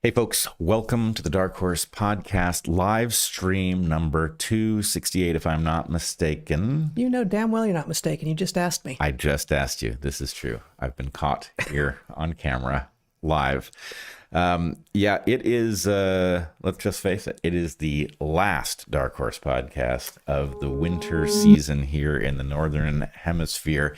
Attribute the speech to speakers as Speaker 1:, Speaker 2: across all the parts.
Speaker 1: Hey folks, welcome to the Dark Horse Podcast live stream number 268, if I'm not mistaken.
Speaker 2: You know damn well you're not mistaken. You just asked me.
Speaker 1: I just asked you. This is true. I've been caught here on camera live. It is, let's just face it, it is the last Dark Horse Podcast of the winter season here in the Northern Hemisphere.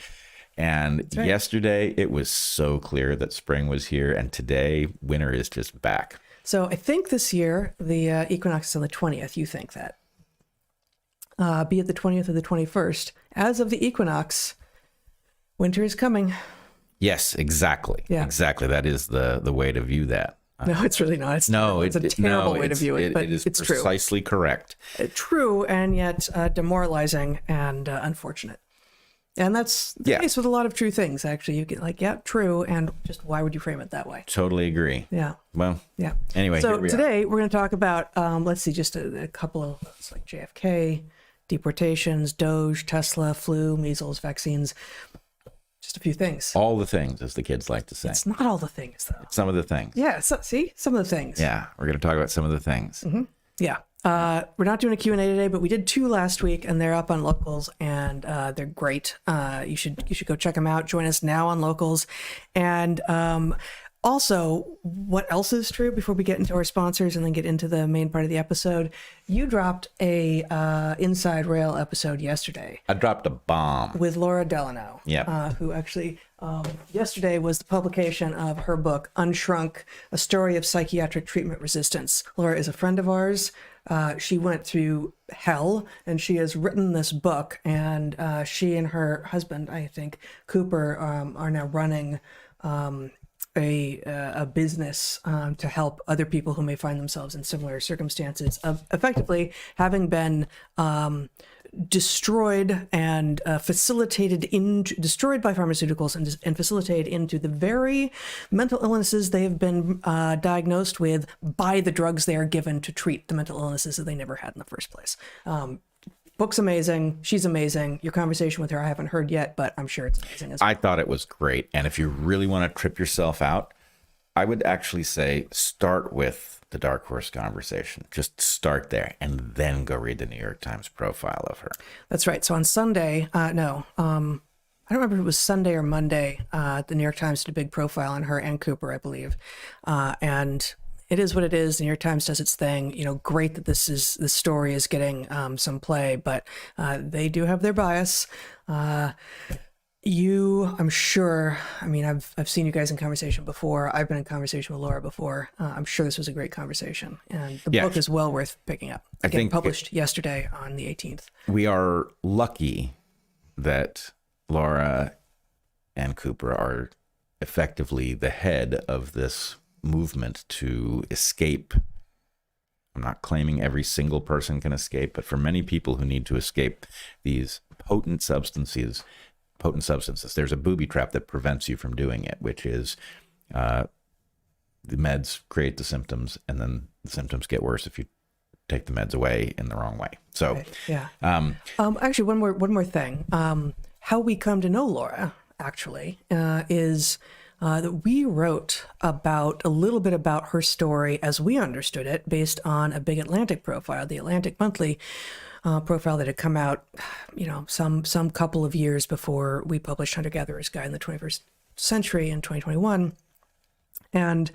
Speaker 1: And
Speaker 2: right.
Speaker 1: Yesterday, it was so clear that spring was here, and today, winter is just back.
Speaker 2: So I think this year, the equinox is on the 20th. You think that. Be it the 20th or the 21st. As of the equinox, winter is coming.
Speaker 1: Yes, exactly.
Speaker 2: Yeah.
Speaker 1: Exactly. That is the way to view that.
Speaker 2: No, it's really not. It's a terrible way to view it, but it's
Speaker 1: precisely
Speaker 2: true.
Speaker 1: Correct.
Speaker 2: True, and yet demoralizing and unfortunate. And that's the case with a lot of true things, actually. You get like, yeah, true, and just why would you frame it that way?
Speaker 1: Totally agree.
Speaker 2: Yeah.
Speaker 1: Well,
Speaker 2: yeah.
Speaker 1: Anyway,
Speaker 2: so
Speaker 1: here we
Speaker 2: today we're going to talk about, let's see, just a couple of, it's like JFK, deportations, DOGE, Tesla, flu, measles, vaccines, just a few things.
Speaker 1: All the things, as the kids like to say.
Speaker 2: It's not all the things, though.
Speaker 1: It's some of the things.
Speaker 2: Yeah, see? Some of the things.
Speaker 1: Yeah, we're going to talk about some of the things.
Speaker 2: Mm-hmm. Yeah. We're not doing a Q&A today, but we did 2 last week, and they're up on Locals, and they're great. You should go check them out. Join us now on Locals. And also, what else is true before we get into our sponsors and then get into the main part of the episode? You dropped a Inside Rail episode yesterday.
Speaker 1: I dropped a bomb.
Speaker 2: With Laura Delano.
Speaker 1: Yeah.
Speaker 2: Who actually, yesterday was the publication of her book, Unshrunk, A Story of Psychiatric Treatment Resistance. Laura is a friend of ours. She went through hell, and she has written this book, and she and her husband, I think, Cooper, are now running a business to help other people who may find themselves in similar circumstances of effectively having been destroyed and destroyed by pharmaceuticals and facilitated into the very mental illnesses they have been diagnosed with by the drugs they are given to treat the mental illnesses that they never had in the first place. Book's amazing. She's amazing. Your conversation with her I haven't heard yet, but I'm sure it's amazing as well.
Speaker 1: I thought it was great. And if you really want to trip yourself out, I would actually say start with the Dark Horse conversation. Just start there and then go read the New York Times profile of her.
Speaker 2: That's right. So on Sunday, I don't remember if it was Sunday or Monday, the New York Times did a big profile on her and Cooper, I believe. And it is what it is. The New York Times does its thing. You know, great that this story is getting some play, but they do have their bias. I'm sure, I mean, I've seen you guys in conversation before. I've been in conversation with Laura before. I'm sure this was a great conversation, and the book is well worth picking up. I think published yesterday on the 18th.
Speaker 1: We are lucky that Laura and Cooper are effectively the head of this movement to escape. I'm not claiming every single person can escape, but for many people who need to escape these potent substances, there's a booby trap that prevents you from doing it, which is the meds create the symptoms, and then the symptoms get worse if you take the meds away in the wrong way. So,
Speaker 2: right. Yeah. Actually, one more thing. How we come to know Laura actually is that we wrote a little bit about her story as we understood it, based on a big Atlantic profile, the Atlantic Monthly profile that had come out, some couple of years before we published Hunter Gatherer's Guide in the 21st Century in 2021. And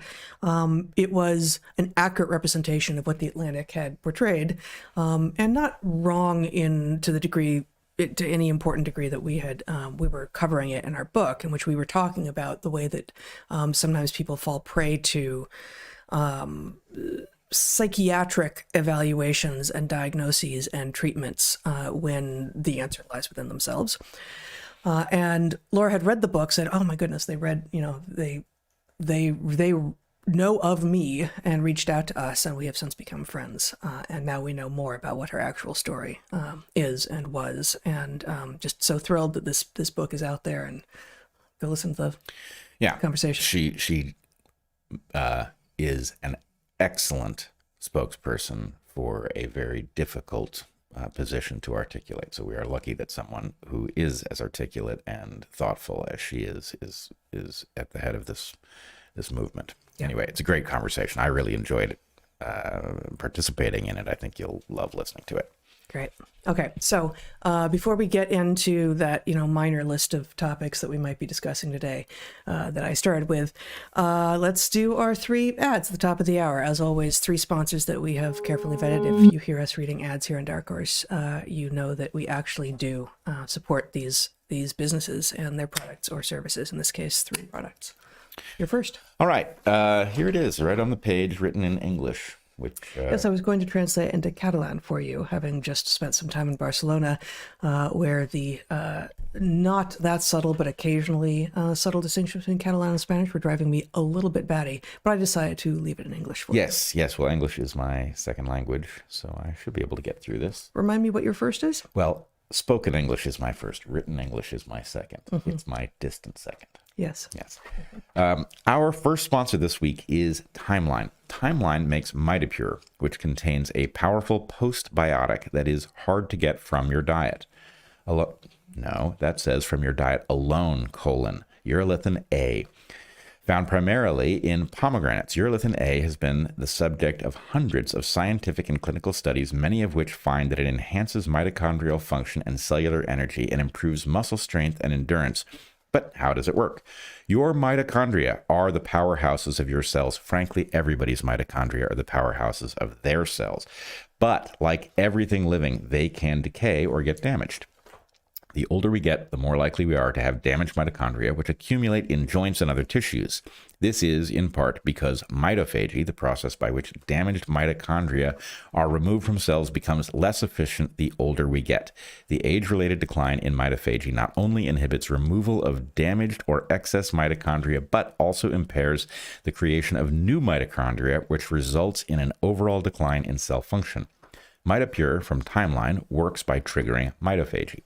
Speaker 2: it was an accurate representation of what the Atlantic had portrayed, and not wrong to any important degree that we were covering it in our book, in which we were talking about the way that sometimes people fall prey to psychiatric evaluations and diagnoses and treatments when the answer lies within themselves. And Laura had read the book, said, "Oh my goodness, they read, they know of me," and reached out to us, and we have since become friends. And now we know more about what her actual story is and was, and just so thrilled that this book is out there. And go listen to the conversation.
Speaker 1: She is an excellent spokesperson for a very difficult position to articulate. So we are lucky that someone who is as articulate and thoughtful as she is at the head of this this movement. Anyway, it's a great conversation. I really enjoyed participating in it. I think you'll love listening to it.
Speaker 2: Great. Okay, so before we get into that, minor list of topics that we might be discussing today that I started with, let's do our 3 ads at the top of the hour. As always, 3 sponsors that we have carefully vetted. If you hear us reading ads here in Dark Horse, you know that we actually do support these businesses and their products or services. In this case, 3 products. You're first.
Speaker 1: All right. Here it is, right on the page, written in English. Which,
Speaker 2: yes, I was going to translate into Catalan for you, having just spent some time in Barcelona, where the not that subtle but occasionally subtle distinction between Catalan and Spanish were driving me a little bit batty. But I decided to leave it in English for you.
Speaker 1: Yes. Well, English is my second language, so I should be able to get through this.
Speaker 2: Remind me what your first is?
Speaker 1: Well, spoken English is my first. Written English is my second. Mm-hmm. It's my distant second.
Speaker 2: Yes.
Speaker 1: Our first sponsor this week is Timeline. Timeline makes Mitopure, which contains a powerful postbiotic that is hard to get from your diet. No, that says from your diet alone, urolithin A. Found primarily in pomegranates, urolithin A has been the subject of hundreds of scientific and clinical studies, many of which find that it enhances mitochondrial function and cellular energy and improves muscle strength and endurance. But how does it work? Your mitochondria are the powerhouses of your cells. Frankly, everybody's mitochondria are the powerhouses of their cells. But like everything living, they can decay or get damaged. The older we get, the more likely we are to have damaged mitochondria, which accumulate in joints and other tissues. This is in part because mitophagy, the process by which damaged mitochondria are removed from cells, becomes less efficient the older we get. The age-related decline in mitophagy not only inhibits removal of damaged or excess mitochondria, but also impairs the creation of new mitochondria, which results in an overall decline in cell function. Mitopure from Timeline works by triggering mitophagy.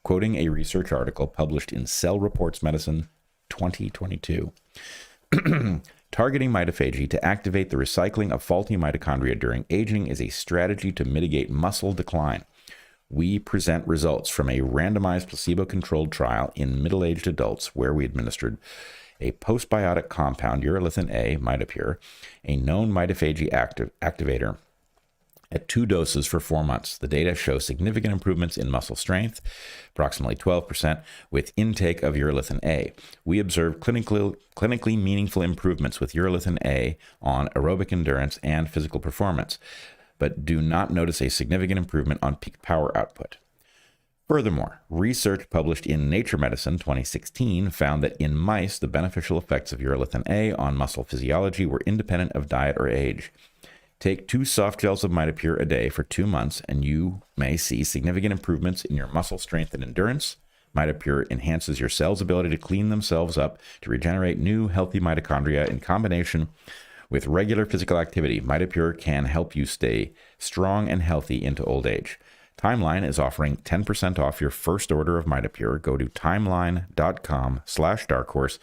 Speaker 1: Quoting a research article published in Cell Reports Medicine 2022, targeting mitophagy to activate the recycling of faulty mitochondria during aging is a strategy to mitigate muscle decline. We present results from a randomized placebo-controlled trial in middle-aged adults where we administered a postbiotic compound, urolithin A, Mitopure, a known mitophagy activator, at 2 doses for 4 months. The data show significant improvements in muscle strength, approximately 12%, with intake of urolithin A. We observed clinically meaningful improvements with urolithin A on aerobic endurance and physical performance, but do not notice a significant improvement on peak power output. Furthermore, research published in Nature Medicine 2016 found that in mice, the beneficial effects of urolithin A on muscle physiology were independent of diet or age. Take 2 soft gels of Mitopure a day for 2 months, and you may see significant improvements in your muscle strength and endurance. Mitopure enhances your cells' ability to clean themselves up to regenerate new, healthy mitochondria in combination with regular physical activity. Mitopure can help you stay strong and healthy into old age. Timeline is offering 10% off your first order of Mitopure. Go to timeline.com/darkhorse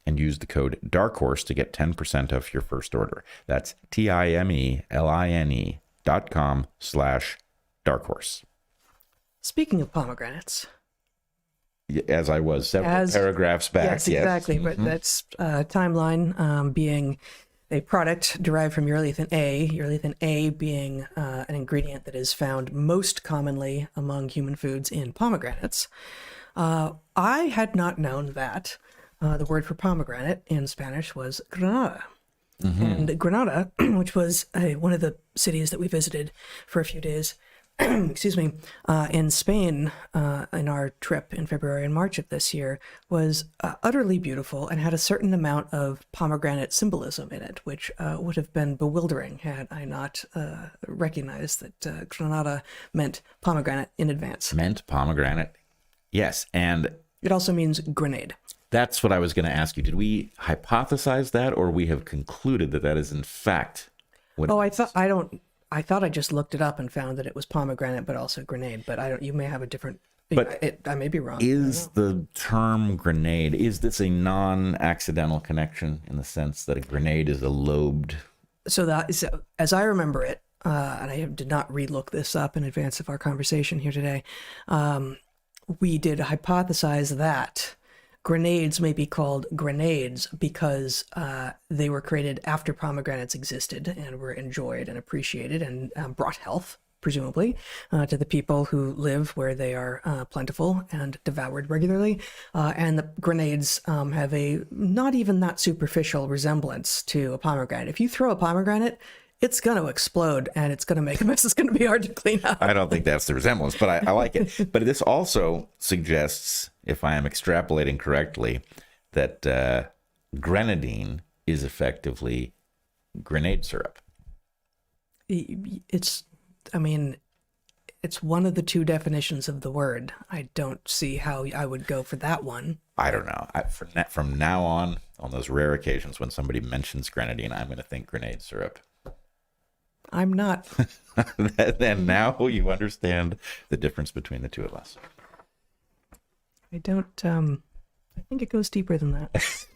Speaker 1: and use the code DARKHORSE to get 10% off your first order. That's timeline.com/darkhorse.
Speaker 2: Speaking of pomegranates.
Speaker 1: As I was several paragraphs back.
Speaker 2: Yes, exactly.
Speaker 1: Yes.
Speaker 2: But that's Timeline being a product derived from urolithin A being an ingredient that is found most commonly among human foods in pomegranates. I had not known that. The word for pomegranate in Spanish was Granada. Mm-hmm. And Granada, which was one of the cities that we visited for a few days, excuse me, in Spain in our trip in February and March of this year, was utterly beautiful and had a certain amount of pomegranate symbolism in it, which would have been bewildering had I not recognized that Granada meant pomegranate in advance.
Speaker 1: Meant pomegranate, yes. And
Speaker 2: it also means grenade.
Speaker 1: That's what I was going to ask you. Did we hypothesize that, or we have concluded that that is in fact what?
Speaker 2: Oh, I thought I just looked it up and found that it was pomegranate, but also grenade. But I don't. You may have a different. But I may be wrong.
Speaker 1: Is the term grenade? Is this a non-accidental connection in the sense that a grenade is a lobed?
Speaker 2: So as I remember it, and I did not relook this up in advance of our conversation here today. We did hypothesize that grenades may be called grenades because they were created after pomegranates existed and were enjoyed and appreciated and brought health, presumably, to the people who live where they are plentiful and devoured regularly. And the grenades have a not even that superficial resemblance to a pomegranate. If you throw a pomegranate, it's going to explode and it's going to make a mess. It's going to be hard to clean up.
Speaker 1: I don't think that's the resemblance, but I like it. But this also suggests, if I am extrapolating correctly, that grenadine is effectively grenade syrup.
Speaker 2: It's one of the two definitions of the word. I don't see how I would go for that one.
Speaker 1: I don't know. From now on those rare occasions when somebody mentions grenadine, I'm going to think grenade syrup.
Speaker 2: I'm not.
Speaker 1: And now you understand the difference between the two of us.
Speaker 2: I don't. I think it goes deeper than that.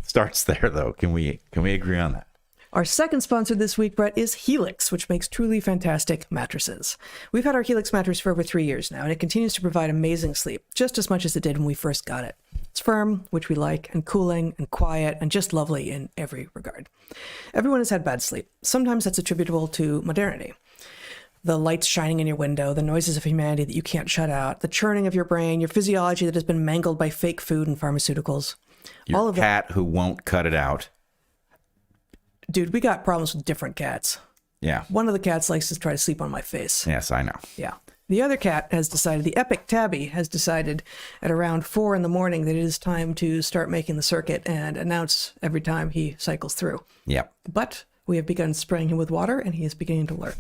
Speaker 1: Starts there, though. Can we agree on that?
Speaker 2: Our second sponsor this week, Bret, is Helix, which makes truly fantastic mattresses. We've had our Helix mattress for over 3 years now, and it continues to provide amazing sleep, just as much as it did when we first got it. It's firm, which we like, and cooling, and quiet, and just lovely in every regard. Everyone has had bad sleep. Sometimes that's attributable to modernity. The lights shining in your window, the noises of humanity that you can't shut out, the churning of your brain, your physiology that has been mangled by fake food and pharmaceuticals.
Speaker 1: Your cat who won't cut it out.
Speaker 2: Dude, we got problems with different cats.
Speaker 1: Yeah.
Speaker 2: One of the cats likes to try to sleep on my face.
Speaker 1: Yes, I know.
Speaker 2: Yeah. The other cat has decided, the epic Tabby has decided at around 4 a.m. that it is time to start making the circuit and announce every time he cycles through.
Speaker 1: Yep.
Speaker 2: But we have begun spraying him with water and he is beginning to learn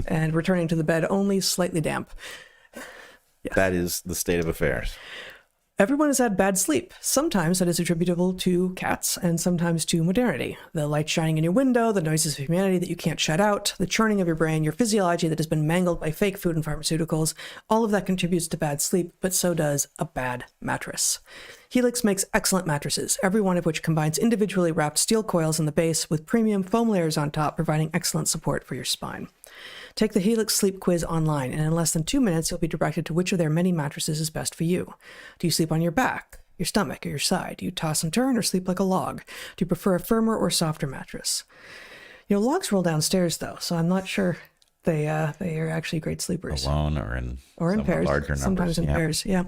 Speaker 2: and returning to the bed only slightly damp.
Speaker 1: Yes. That is the state of affairs.
Speaker 2: Everyone has had bad sleep. Sometimes that is attributable to cats and sometimes to modernity. The light shining in your window, the noises of humanity that you can't shut out, the churning of your brain, your physiology that has been mangled by fake food and pharmaceuticals, all of that contributes to bad sleep, but so does a bad mattress. Helix makes excellent mattresses, every one of which combines individually wrapped steel coils in the base with premium foam layers on top, providing excellent support for your spine. Take the Helix Sleep Quiz online, and in less than 2 minutes, you'll be directed to which of their many mattresses is best for you. Do you sleep on your back, your stomach, or your side? Do you toss and turn or sleep like a log? Do you prefer a firmer or softer mattress? You know, logs roll downstairs, though, so I'm not sure they are actually great sleepers.
Speaker 1: Alone or in
Speaker 2: pairs.
Speaker 1: Larger numbers.
Speaker 2: Sometimes in pairs, yeah.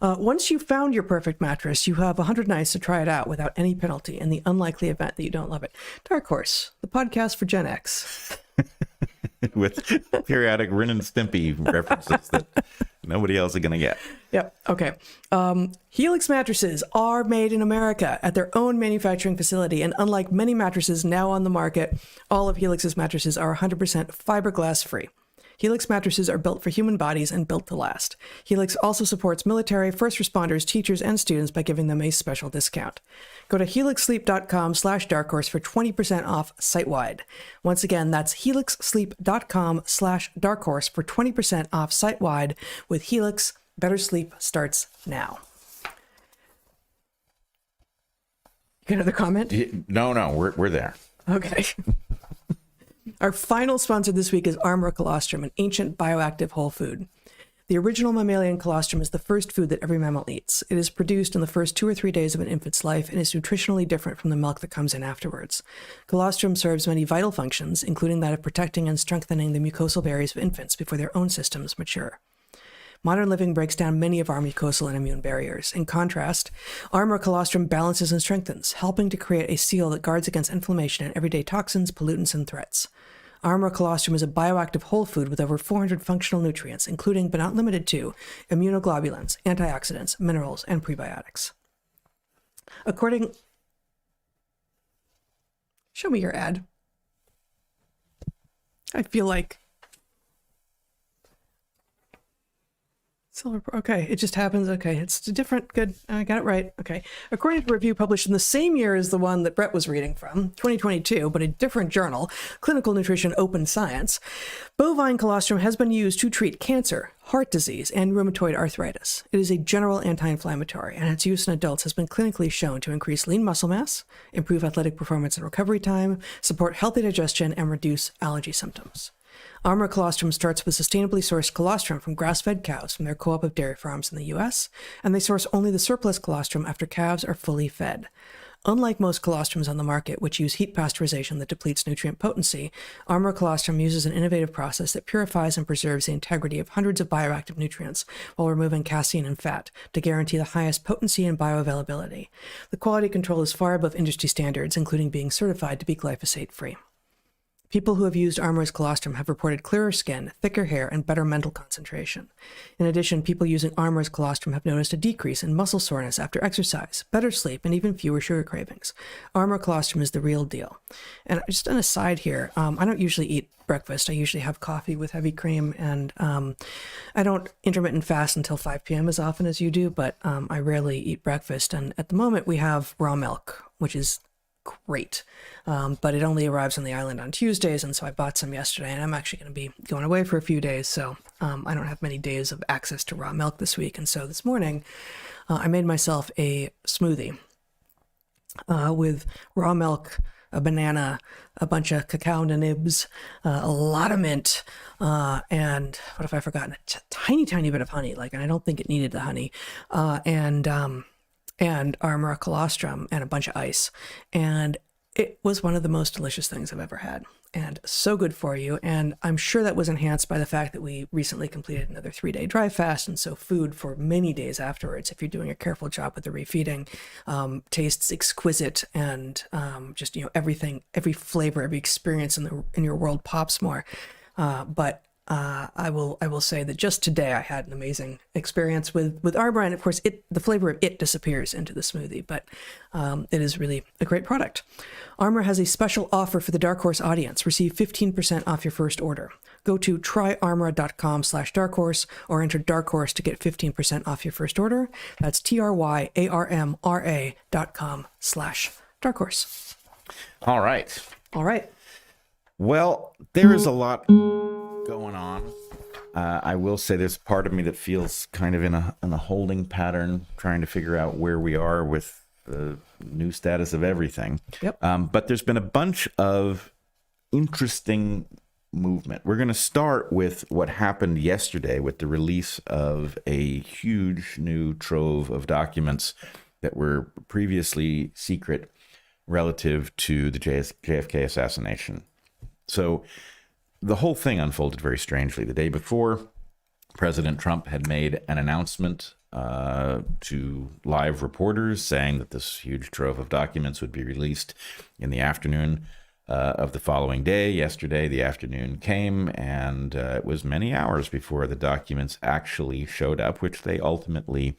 Speaker 2: Once you've found your perfect mattress, you have 100 nights to try it out without any penalty in the unlikely event that you don't love it. Dark Horse, the podcast for Gen X.
Speaker 1: With periodic Ren and Stimpy references that nobody else is going to get.
Speaker 2: Yep. Okay. Helix mattresses are made in America at their own manufacturing facility, and unlike many mattresses now on the market, all of Helix's mattresses are 100% fiberglass free. Helix mattresses are built for human bodies and built to last. Helix also supports military, first responders, teachers, and students by giving them a special discount. Go to helixsleep.com/darkhorse for 20% off site-wide. Once again, that's helixsleep.com/darkhorse for 20% off site-wide. With Helix, better sleep starts now. You got another comment?
Speaker 1: No, we're there.
Speaker 2: Okay. Our final sponsor this week is ARMRA Colostrum, an ancient bioactive whole food. The original mammalian colostrum is the first food that every mammal eats. It is produced in the first 2 or 3 days of an infant's life and is nutritionally different from the milk that comes in afterwards. Colostrum serves many vital functions, including that of protecting and strengthening the mucosal barriers of infants before their own systems mature. Modern living breaks down many of our mucosal and immune barriers. In contrast, ARMRA Colostrum balances and strengthens, helping to create a seal that guards against inflammation and everyday toxins, pollutants, and threats. ARMRA Colostrum is a bioactive whole food with over 400 functional nutrients, including but not limited to immunoglobulins, antioxidants, minerals, and prebiotics. Show me your ad. I feel like Silver. Okay, it just happens. Okay, it's different. Good. I got it right. Okay. According to a review published in the same year as the one that Bret was reading from, 2022, but a different journal, Clinical Nutrition Open Science, bovine colostrum has been used to treat cancer, heart disease, and rheumatoid arthritis. It is a general anti-inflammatory, and its use in adults has been clinically shown to increase lean muscle mass, improve athletic performance and recovery time, support healthy digestion, and reduce allergy symptoms. ARMRA Colostrum starts with sustainably sourced colostrum from grass-fed cows from their co-op of dairy farms in the U.S., and they source only the surplus colostrum after calves are fully fed. Unlike most colostrums on the market, which use heat pasteurization that depletes nutrient potency, ARMRA colostrum uses an innovative process that purifies and preserves the integrity of hundreds of bioactive nutrients while removing casein and fat to guarantee the highest potency and bioavailability. The quality control is far above industry standards, including being certified to be glyphosate-free. People who have used ARMRA's colostrum have reported clearer skin, thicker hair, and better mental concentration. In addition, people using ARMRA's colostrum have noticed a decrease in muscle soreness after exercise, better sleep, and even fewer sugar cravings. ARMRA colostrum is the real deal. And just an aside here, I don't usually eat breakfast. I usually have coffee with heavy cream, and I don't intermittent fast until 5 p.m. as often as you do, but I rarely eat breakfast. And at the moment, we have raw milk, which is great. But it only arrives on the island on Tuesdays, and so I bought some yesterday, and I'm actually going to be going away for a few days, so I don't have many days of access to raw milk this week. And so this morning, I made myself a smoothie with raw milk, a banana, a bunch of cacao nibs, a lot of mint, and what have I forgotten? A tiny, tiny bit of honey, and I don't think it needed the honey, and ARMRA colostrum and a bunch of ice. And it was one of the most delicious things I've ever had, and so good for you. And I'm sure that was enhanced by the fact that we recently completed another 3-day dry fast. And so food for many days afterwards, if you're doing a careful job with the refeeding, tastes exquisite, and just, everything, every flavor, every experience in your world pops more. But I will say that just today I had an amazing experience with ARMRA, and of course the flavor of it disappears into the smoothie, but it is really a great product. ARMRA has a special offer for the Dark Horse audience. Receive 15% off your first order. Go to tryarmra.com/darkhorse or enter Dark Horse to get 15% off your first order. That's tryarmra.com/darkhorse.
Speaker 1: All right.
Speaker 2: All right.
Speaker 1: Well, there is a lot going on. I will say there's part of me that feels kind of in a holding pattern, trying to figure out where we are with the new status of everything.
Speaker 2: Yep.
Speaker 1: But there's been a bunch of interesting movement. We're going to start with what happened yesterday with the release of a huge new trove of documents that were previously secret relative to the JFK assassination. So the whole thing unfolded very strangely. The day before, President Trump had made an announcement to live reporters saying that this huge trove of documents would be released in the afternoon of the following day. Yesterday, the afternoon came, and it was many hours before the documents actually showed up, which they ultimately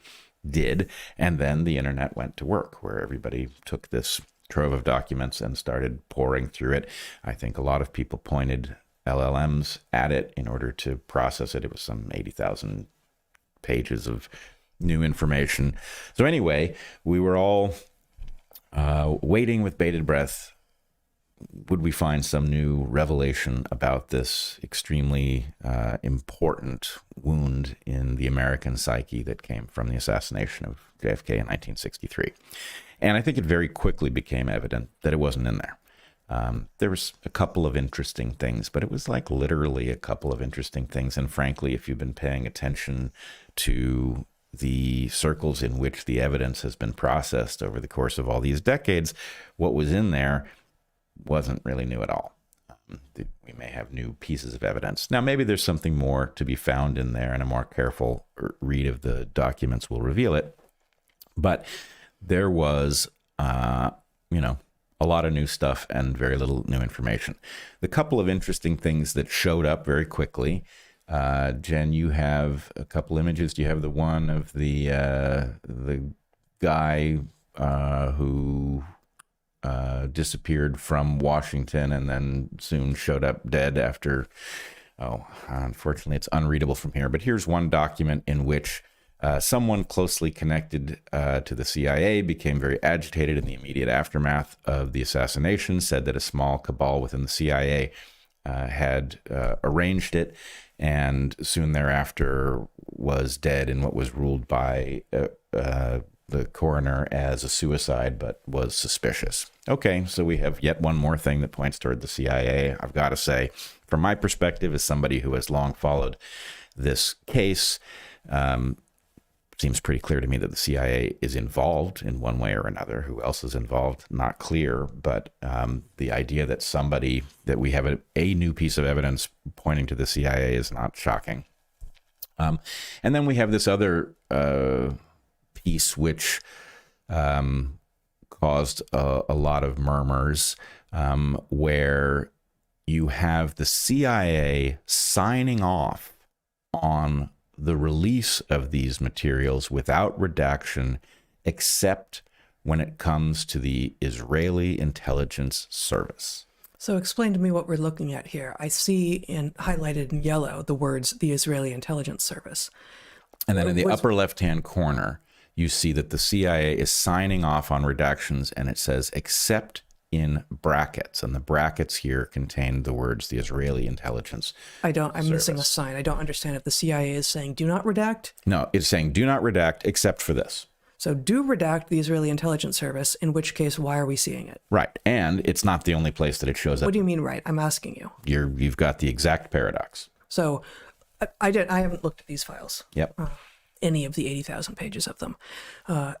Speaker 1: did. And then the internet went to work, where everybody took this trove of documents and started pouring through it. I think a lot of people pointed LLMs at it in order to process it. It was some 80,000 pages of new information. So anyway, we were all waiting with bated breath. Would we find some new revelation about this extremely important wound in the American psyche that came from the assassination of JFK in 1963? And I think it very quickly became evident that it wasn't in there. There was a couple of interesting things, but it was literally a couple of interesting things. And frankly, if you've been paying attention to the circles in which the evidence has been processed over the course of all these decades, what was in there wasn't really new at all. We may have new pieces of evidence. Now, maybe there's something more to be found in there, and a more careful read of the documents will reveal it. But there was, a lot of new stuff and very little new information. The couple of interesting things that showed up very quickly. Jen, you have a couple images. Do you have the one of the guy who disappeared from Washington and then soon showed up dead after? Unfortunately, it's unreadable from here. But here's one document in which someone closely connected to the CIA became very agitated in the immediate aftermath of the assassination, said that a small cabal within the CIA had arranged it, and soon thereafter was dead in what was ruled by the coroner as a suicide, but was suspicious. Okay, so we have yet one more thing that points toward the CIA. I've got to say, from my perspective, as somebody who has long followed this case, seems pretty clear to me that the CIA is involved in one way or another. Who else is involved? Not clear, but the idea that we have a new piece of evidence pointing to the CIA is not shocking. And then we have this other piece which caused a lot of murmurs, where you have the CIA signing off on the release of these materials without redaction, except when it comes to the Israeli intelligence service.
Speaker 2: So explain to me what we're looking at here. I see highlighted in yellow the words the Israeli intelligence service.
Speaker 1: And then in the upper left-hand corner, you see that the CIA is signing off on redactions, and it says except in brackets, and the brackets here contain the words the Israeli intelligence
Speaker 2: I'm missing a sign. I don't understand if the CIA is saying do not redact.
Speaker 1: No, it's saying do not redact except for this.
Speaker 2: So do redact the Israeli intelligence service, in which case, why are we seeing it?
Speaker 1: Right. And it's not the only place that it shows up.
Speaker 2: What do you mean, right? I'm asking you.
Speaker 1: You've got the exact paradox.
Speaker 2: So I haven't looked at these files.
Speaker 1: Yep.
Speaker 2: Any of the 80,000 pages of them.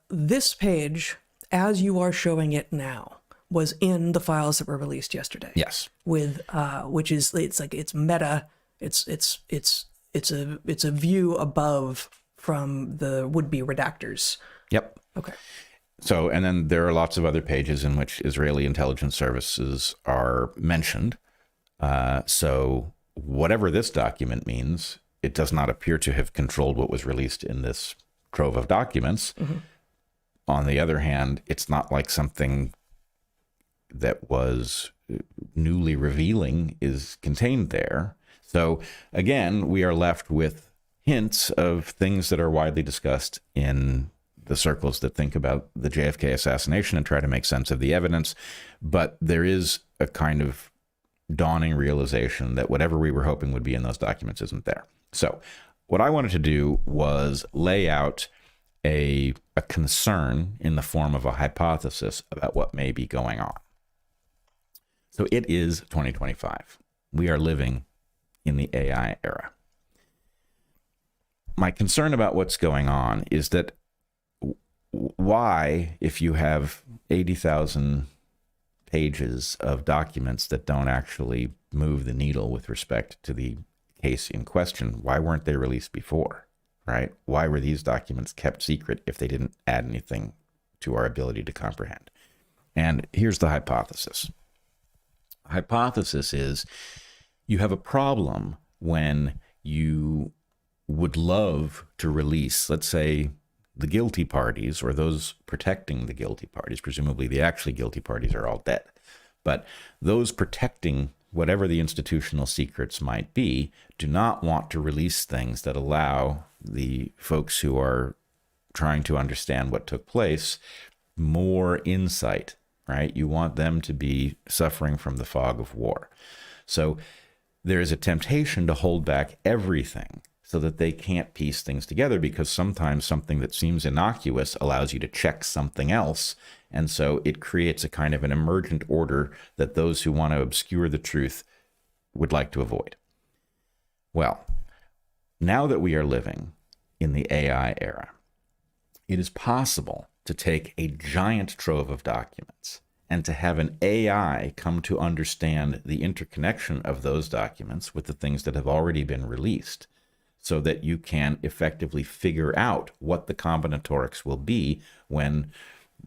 Speaker 2: This page, as you are showing it now, was in the files that were released yesterday.
Speaker 1: Yes.
Speaker 2: With which is it's meta. It's a view above from the would-be redactors.
Speaker 1: Yep.
Speaker 2: Okay.
Speaker 1: So, and then there are lots of other pages in which Israeli intelligence services are mentioned. So whatever this document means, it does not appear to have controlled what was released in this trove of documents. Mm-hmm. On the other hand, it's not like something that was newly revealing is contained there. So again, we are left with hints of things that are widely discussed in the circles that think about the JFK assassination and try to make sense of the evidence. But there is a kind of dawning realization that whatever we were hoping would be in those documents isn't there. So what I wanted to do was lay out a concern in the form of a hypothesis about what may be going on. So it is 2025. We are living in the AI era. My concern about what's going on is that why, if you have 80,000 pages of documents that don't actually move the needle with respect to the case in question, why weren't they released before, right? Why were these documents kept secret if they didn't add anything to our ability to comprehend? And here's the hypothesis. Hypothesis is you have a problem when you would love to release, let's say, the guilty parties or those protecting the guilty parties. Presumably the actually guilty parties are all dead. But those protecting whatever the institutional secrets might be do not want to release things that allow the folks who are trying to understand what took place more insight, right? You want them to be suffering from the fog of war. So there is a temptation to hold back everything so that they can't piece things together, because sometimes something that seems innocuous allows you to check something else. And so it creates a kind of an emergent order that those who want to obscure the truth would like to avoid. Well, now that we are living in the AI era, it is possible to take a giant trove of documents and to have an AI come to understand the interconnection of those documents with the things that have already been released, so that you can effectively figure out what the combinatorics will be when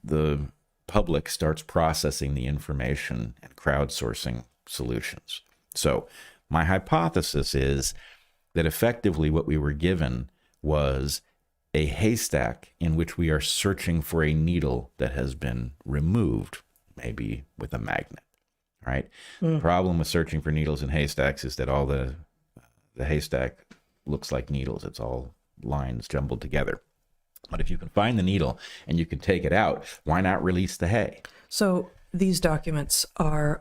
Speaker 1: the public starts processing the information and crowdsourcing solutions. So my hypothesis is that effectively what we were given was a haystack in which we are searching for a needle that has been removed, maybe with a magnet, right? The problem with searching for needles in haystacks is that all the haystack looks like needles. It's all lines jumbled together. But if you can find the needle and you can take it out, why not release the hay?
Speaker 2: So these documents are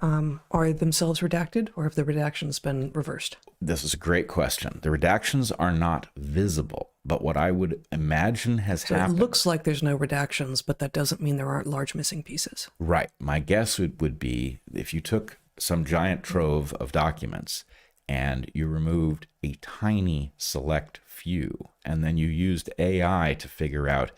Speaker 2: themselves redacted, or have the redactions been reversed?
Speaker 1: This is a great question. The redactions are not visible, but what I would imagine has
Speaker 2: So
Speaker 1: happened.
Speaker 2: it looks like there's no redactions, but that doesn't mean there aren't large missing pieces.
Speaker 1: Right. My guess would be if you took some giant trove of documents and you removed a tiny select few, and then you used AI to figure out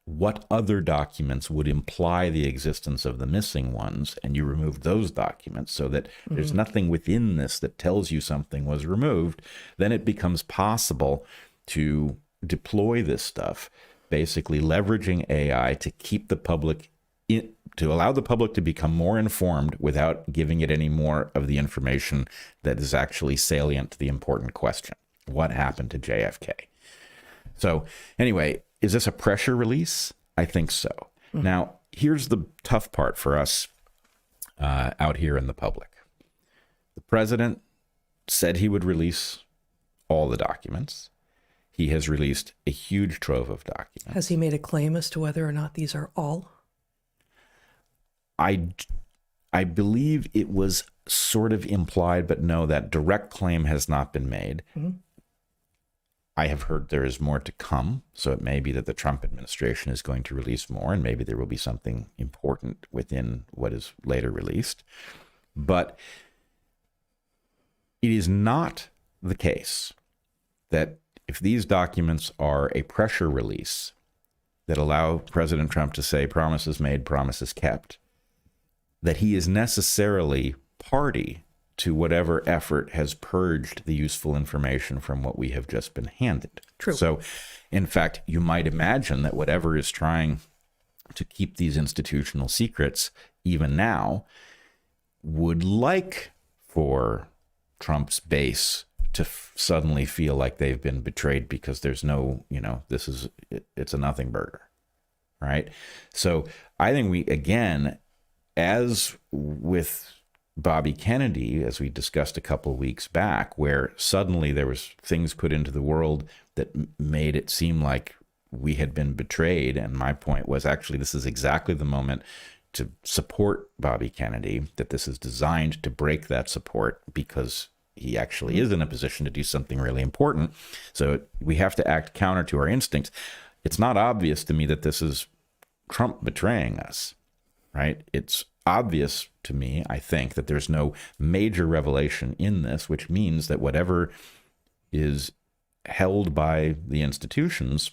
Speaker 1: what other documents would imply the existence of the missing ones, and you removed those documents so that there's nothing within this that tells you something was removed, then it becomes possible to deploy this stuff, basically leveraging AI to keep the public in, to allow the public to become more informed without giving it any more of the information that is actually salient to the important question. What happened to JFK? So anyway, is this a pressure release? I think so. Now, here's the tough part for us out here in the public. The president said he would release all the documents. He has released a huge trove of documents.
Speaker 2: Has he made a claim as to whether or not these are all?
Speaker 1: I believe it was sort of implied, but no, that direct claim has not been made. I have heard there is more to come, so it may be that the Trump administration is going to release more, and maybe there will be something important within what is later released. But it is not the case that if these documents are a pressure release that allow President Trump to say promises made, promises kept, that he is necessarily party to whatever effort has purged the useful information from what we have just been handed.
Speaker 2: True.
Speaker 1: So, in fact, you might imagine that whatever is trying to keep these institutional secrets, even now, would like for Trump's base to suddenly feel like they've been betrayed because there's no, it's a nothing burger, right? So I think we, again, as with Bobby Kennedy, as we discussed a couple of weeks back, where suddenly there was things put into the world that made it seem like we had been betrayed. And my point was actually this is exactly the moment to support Bobby Kennedy, that this is designed to break that support because he actually is in a position to do something really important. So we have to act counter to our instincts. It's not obvious to me that this is Trump betraying us, right? It's obvious to me, I think, that there's no major revelation in this, which means that whatever is held by the institutions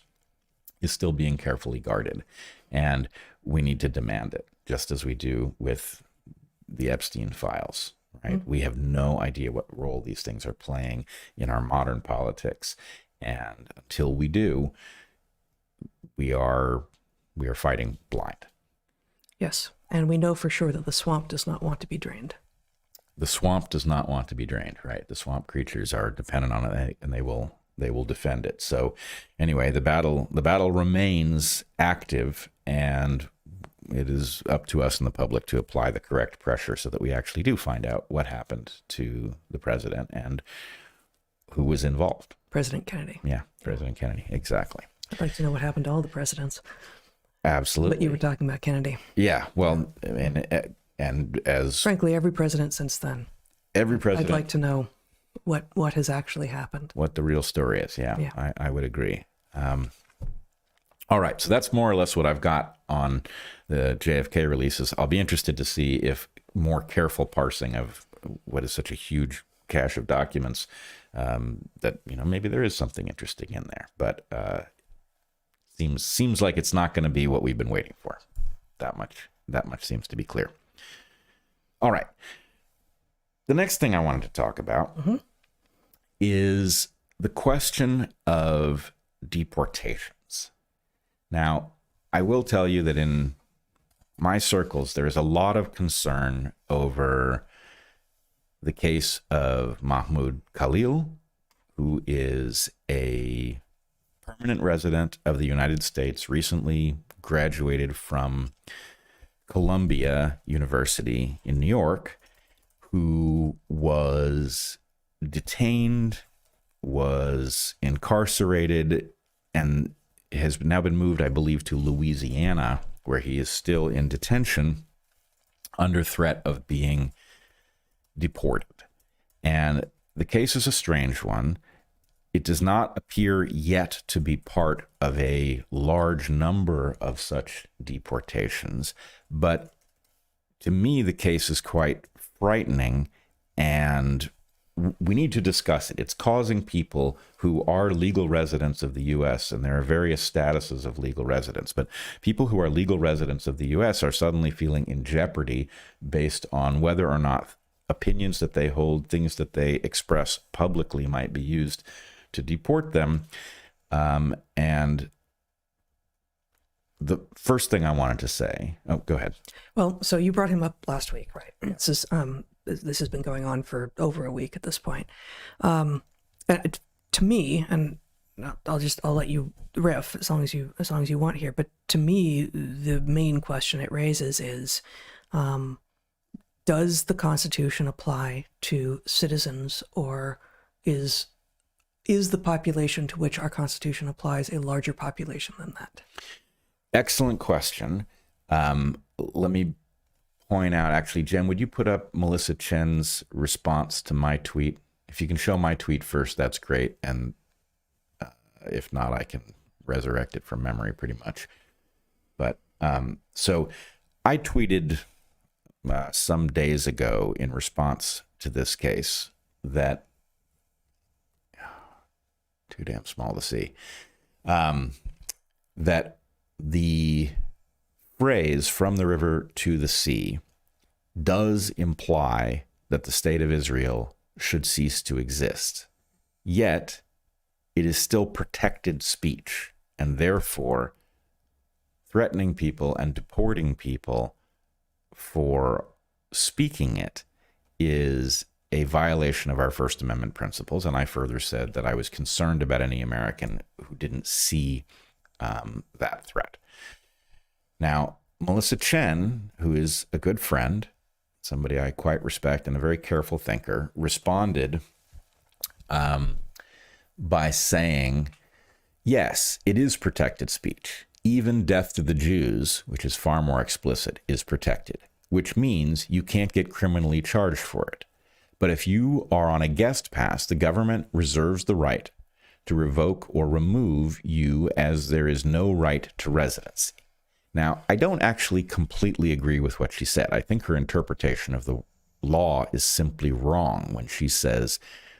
Speaker 1: is still being carefully guarded. And we need to demand it, just as we do with the Epstein files, right? We have no idea what role these things are playing in our modern politics. And until we do, we are fighting blind.
Speaker 2: Yes. And we know for sure that the swamp does not want to be drained.
Speaker 1: The swamp does not want to be drained, right? The swamp creatures are dependent on it, and they will defend it. So anyway, the battle remains active, and it is up to us in the public to apply the correct pressure so that we actually do find out what happened to the president and who was involved.
Speaker 2: President Kennedy.
Speaker 1: Yeah, President Kennedy, exactly.
Speaker 2: I'd like to know what happened to all the presidents.
Speaker 1: Absolutely.
Speaker 2: But you were talking about Kennedy.
Speaker 1: Yeah, well, and as
Speaker 2: frankly, every president since then.
Speaker 1: Every president.
Speaker 2: I'd like to know what has actually happened.
Speaker 1: What the real story is. Yeah. I would agree. All right, so that's more or less what I've got on the JFK releases. I'll be interested to see if more careful parsing of what is such a huge cache of documents that maybe there is something interesting in there, but seems like it's not going to be what we've been waiting for. That much seems to be clear. All right. The next thing I wanted to talk about is the question of deportations. Now, I will tell you that in my circles, there is a lot of concern over the case of Mahmoud Khalil, who is a permanent resident of the United States, recently graduated from Columbia University in New York, who was detained, was incarcerated, and has now been moved, I believe, to Louisiana, where he is still in detention under threat of being deported. And the case is a strange one. It does not appear yet to be part of a large number of such deportations, but to me, the case is quite frightening, and we need to discuss it. It's causing people who are legal residents of the U.S., and there are various statuses of legal residents, but people who are legal residents of the U.S. are suddenly feeling in jeopardy based on whether or not opinions that they hold, things that they express publicly might be used to deport them. And the first thing I wanted to say, oh, go ahead.
Speaker 2: Well, so you brought him up last week, right? This has been going on for over a week at this point. And to me, and I'll let you riff as long as you want here, but to me, the main question it raises is, does the Constitution apply to citizens, or is the population to which our Constitution applies a larger population than that?
Speaker 1: Excellent question. Let me point out, actually, Jen, would you put up Melissa Chen's response to my tweet? If you can show my tweet first, that's great. And if not, I can resurrect it from memory pretty much. But so I tweeted some days ago in response to this case that, too damn small to see, that the phrase "from the river to the sea" does imply that the state of Israel should cease to exist. Yet, it is still protected speech, and therefore threatening people and deporting people for speaking it is a violation of our First Amendment principles. And I further said that I was concerned about any American who didn't see that threat. Now, Melissa Chen, who is a good friend, somebody I quite respect and a very careful thinker, responded by saying, yes, it is protected speech. Even death to the Jews, which is far more explicit, is protected, which means you can't get criminally charged for it. But if you are on a guest pass, the government reserves the right to revoke or remove you, as there is no right to residency. Now, I don't actually completely agree with what she said. I think her interpretation of the law is simply wrong when she says,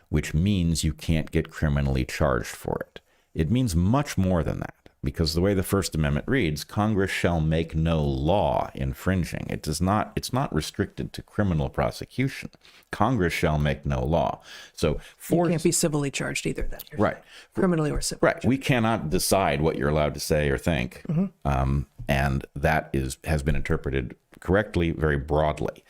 Speaker 1: which means you can't get criminally charged for it. It means much more than that, because the way the First Amendment reads, Congress shall make no law infringing. It's not restricted to criminal prosecution. Congress shall make no law. So
Speaker 2: you can't be civilly charged either, then.
Speaker 1: Right.
Speaker 2: Criminally or civilly.
Speaker 1: Right. We cannot decide what you're allowed to say or think. Mm-hmm. And that has been interpreted correctly, very broadly.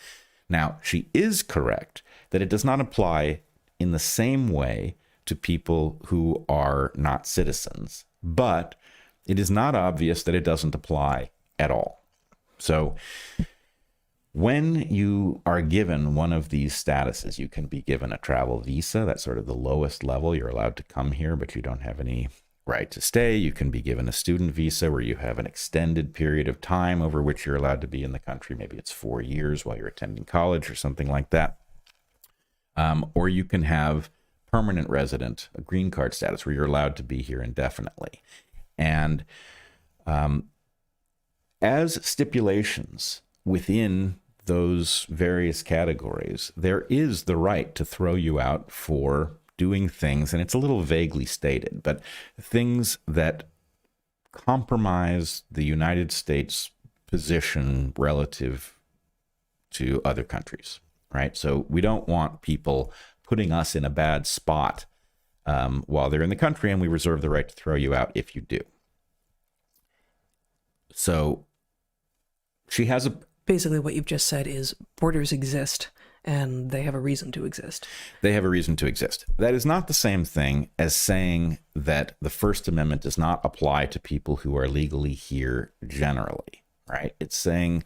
Speaker 1: Now, she is correct that it does not apply in the same way to people who are not citizens, but it is not obvious that it doesn't apply at all. So when you are given one of these statuses, you can be given a travel visa. That's sort of the lowest level. You're allowed to come here, but you don't have any right to stay. You can be given a student visa where you have an extended period of time over which you're allowed to be in the country. Maybe it's 4 years while you're attending college or something like that. Or you can have permanent resident, a green card status, where you're allowed to be here indefinitely. And as stipulations within those various categories, there is the right to throw you out for doing things, and it's a little vaguely stated, but things that compromise the United States position relative to other countries, right? So we don't want people putting us in a bad spot while they're in the country, and we reserve the right to throw you out if you do. So she has
Speaker 2: basically what you've just said is borders exist and they have a reason to exist.
Speaker 1: They have a reason to exist. That is not the same thing as saying that the First Amendment does not apply to people who are legally here generally, right? It's saying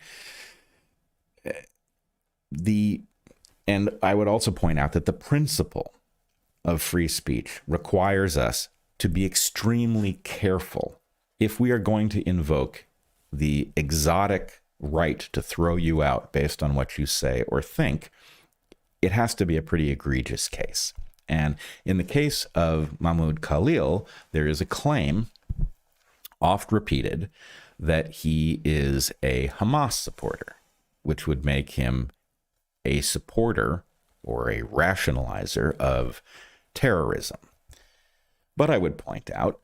Speaker 1: and I would also point out that the principle of free speech requires us to be extremely careful if we are going to invoke the exotic right to throw you out based on what you say or think, it has to be a pretty egregious case. And in the case of Mahmoud Khalil, there is a claim, oft repeated, that he is a Hamas supporter, which would make him a supporter or a rationalizer of terrorism. But I would point out,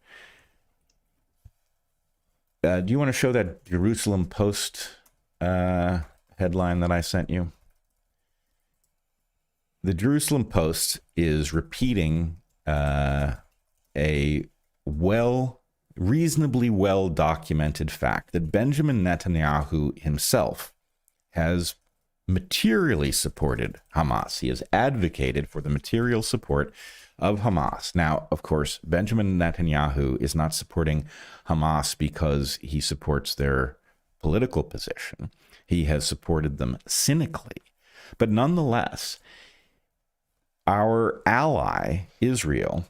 Speaker 1: do you want to show that Jerusalem Post headline that I sent you? The Jerusalem Post is repeating a reasonably well documented fact that Benjamin Netanyahu himself has materially supported Hamas. He has advocated for the material support of Hamas. Now, of course, Benjamin Netanyahu is not supporting Hamas because he supports their political position. He has supported them cynically. But nonetheless, our ally, Israel,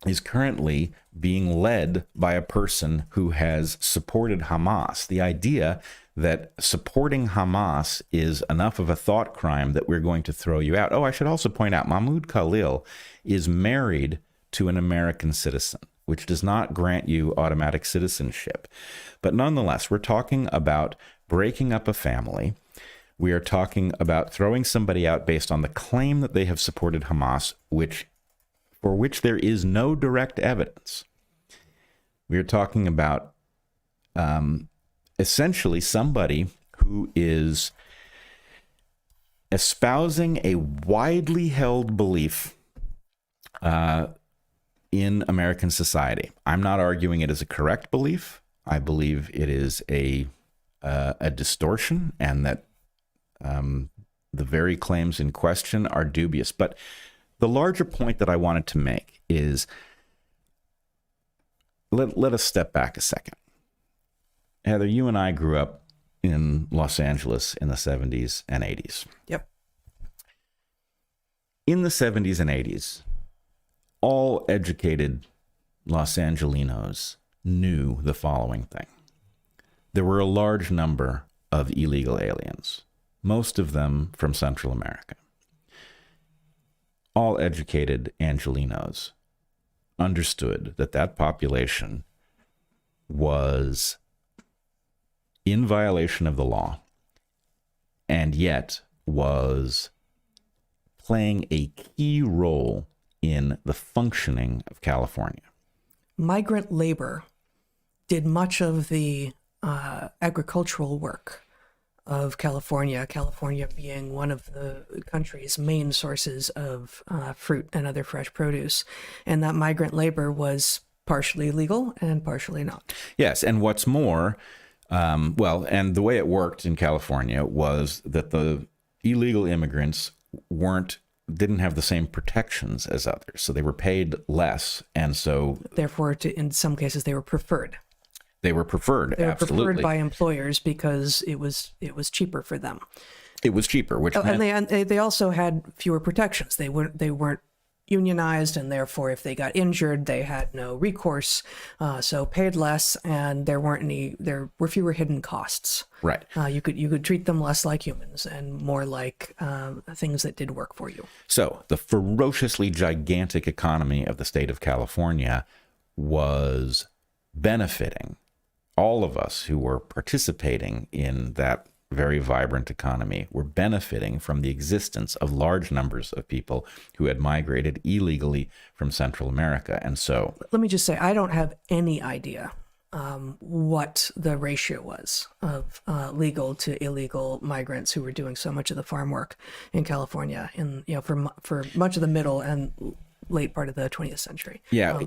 Speaker 1: is currently being led by a person who has supported Hamas. The idea that supporting Hamas is enough of a thought crime that we're going to throw you out. Oh, I should also point out, Mahmoud Khalil is married to an American citizen, which does not grant you automatic citizenship. But nonetheless, we're talking about breaking up a family. We are talking about throwing somebody out based on the claim that they have supported Hamas, for which there is no direct evidence. We are talking about essentially somebody who is espousing a widely held belief in American society. I'm not arguing it as a correct belief. I believe it is a distortion, and that the very claims in question are dubious. But the larger point that I wanted to make is, let us step back a second. Heather, you and I grew up in Los Angeles in the 70s and 80s.
Speaker 2: Yep.
Speaker 1: In the 70s and 80s, all educated Los Angelinos knew the following thing. There were a large number of illegal aliens, most of them from Central America. All educated Angelinos understood that that population was in violation of the law, and yet was playing a key role in the functioning of California.
Speaker 2: Migrant labor did much of the agricultural work of California, California being one of the country's main sources of fruit and other fresh produce. And that migrant labor was partially legal and partially not.
Speaker 1: Yes, and what's more, and the way it worked in California was that the illegal immigrants didn't have the same protections as others, so they were paid less, and so
Speaker 2: therefore, in some cases, they were preferred.
Speaker 1: They were preferred.
Speaker 2: They were
Speaker 1: absolutely
Speaker 2: preferred by employers because it was cheaper for them.
Speaker 1: It was cheaper, which meant...
Speaker 2: and they also had fewer protections. They weren't unionized, and therefore, if they got injured, they had no recourse. So paid less, and there were fewer hidden costs.
Speaker 1: Right.
Speaker 2: You could treat them less like humans and more like things that did work for you.
Speaker 1: So the ferociously gigantic economy of the state of California was benefiting all of us who were participating in that very vibrant economy. Were benefiting from the existence of large numbers of people who had migrated illegally from Central America. And so,
Speaker 2: let me just say, I don't have any idea what the ratio was of legal to illegal migrants who were doing so much of the farm work in California for much of the middle and late part of the 20th century.
Speaker 1: Yeah.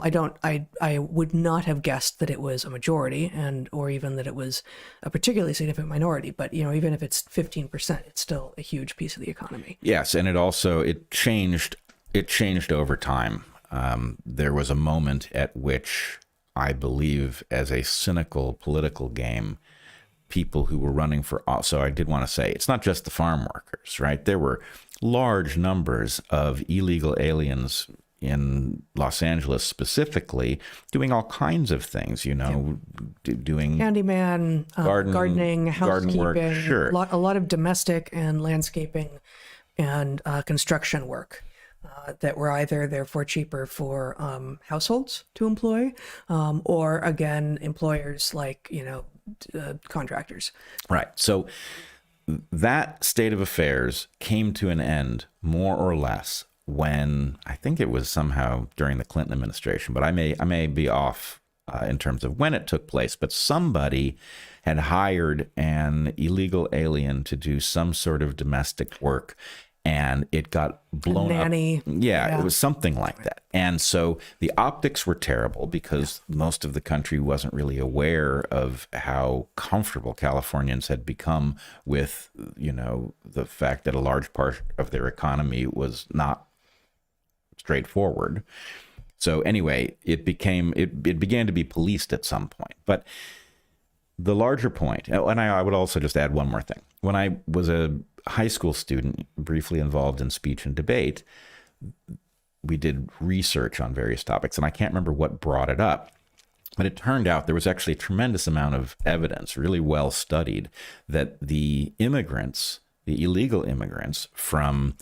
Speaker 2: I would not have guessed that it was a majority or even that it was a particularly significant minority, but even if it's 15%, it's still a huge piece of the economy.
Speaker 1: Yes, and it changed over time. There was a moment at which, I believe, as a cynical political game, people who were running for, so I did want to say, it's not just the farm workers, right? There were large numbers of illegal aliens in Los Angeles specifically, doing all kinds of things, doing
Speaker 2: handyman, gardening,
Speaker 1: garden work,
Speaker 2: housekeeping,
Speaker 1: sure.
Speaker 2: a lot of domestic and landscaping and construction work that were either therefore cheaper for households to employ, or again, employers like, contractors.
Speaker 1: Right. So that state of affairs came to an end more or less when, I think it was somehow during the Clinton administration, but I may be off in terms of when it took place, but somebody had hired an illegal alien to do some sort of domestic work, and it got blown
Speaker 2: nanny.
Speaker 1: up. Yeah, it was something like that. And so the optics were terrible because most of the country wasn't really aware of how comfortable Californians had become with, the fact that a large part of their economy was not straightforward. So anyway, it began to be policed at some point. But the larger point, and I would also just add one more thing. When I was a high school student, briefly involved in speech and debate, we did research on various topics, and I can't remember what brought it up, but it turned out there was actually a tremendous amount of evidence, really well studied, that the illegal immigrants from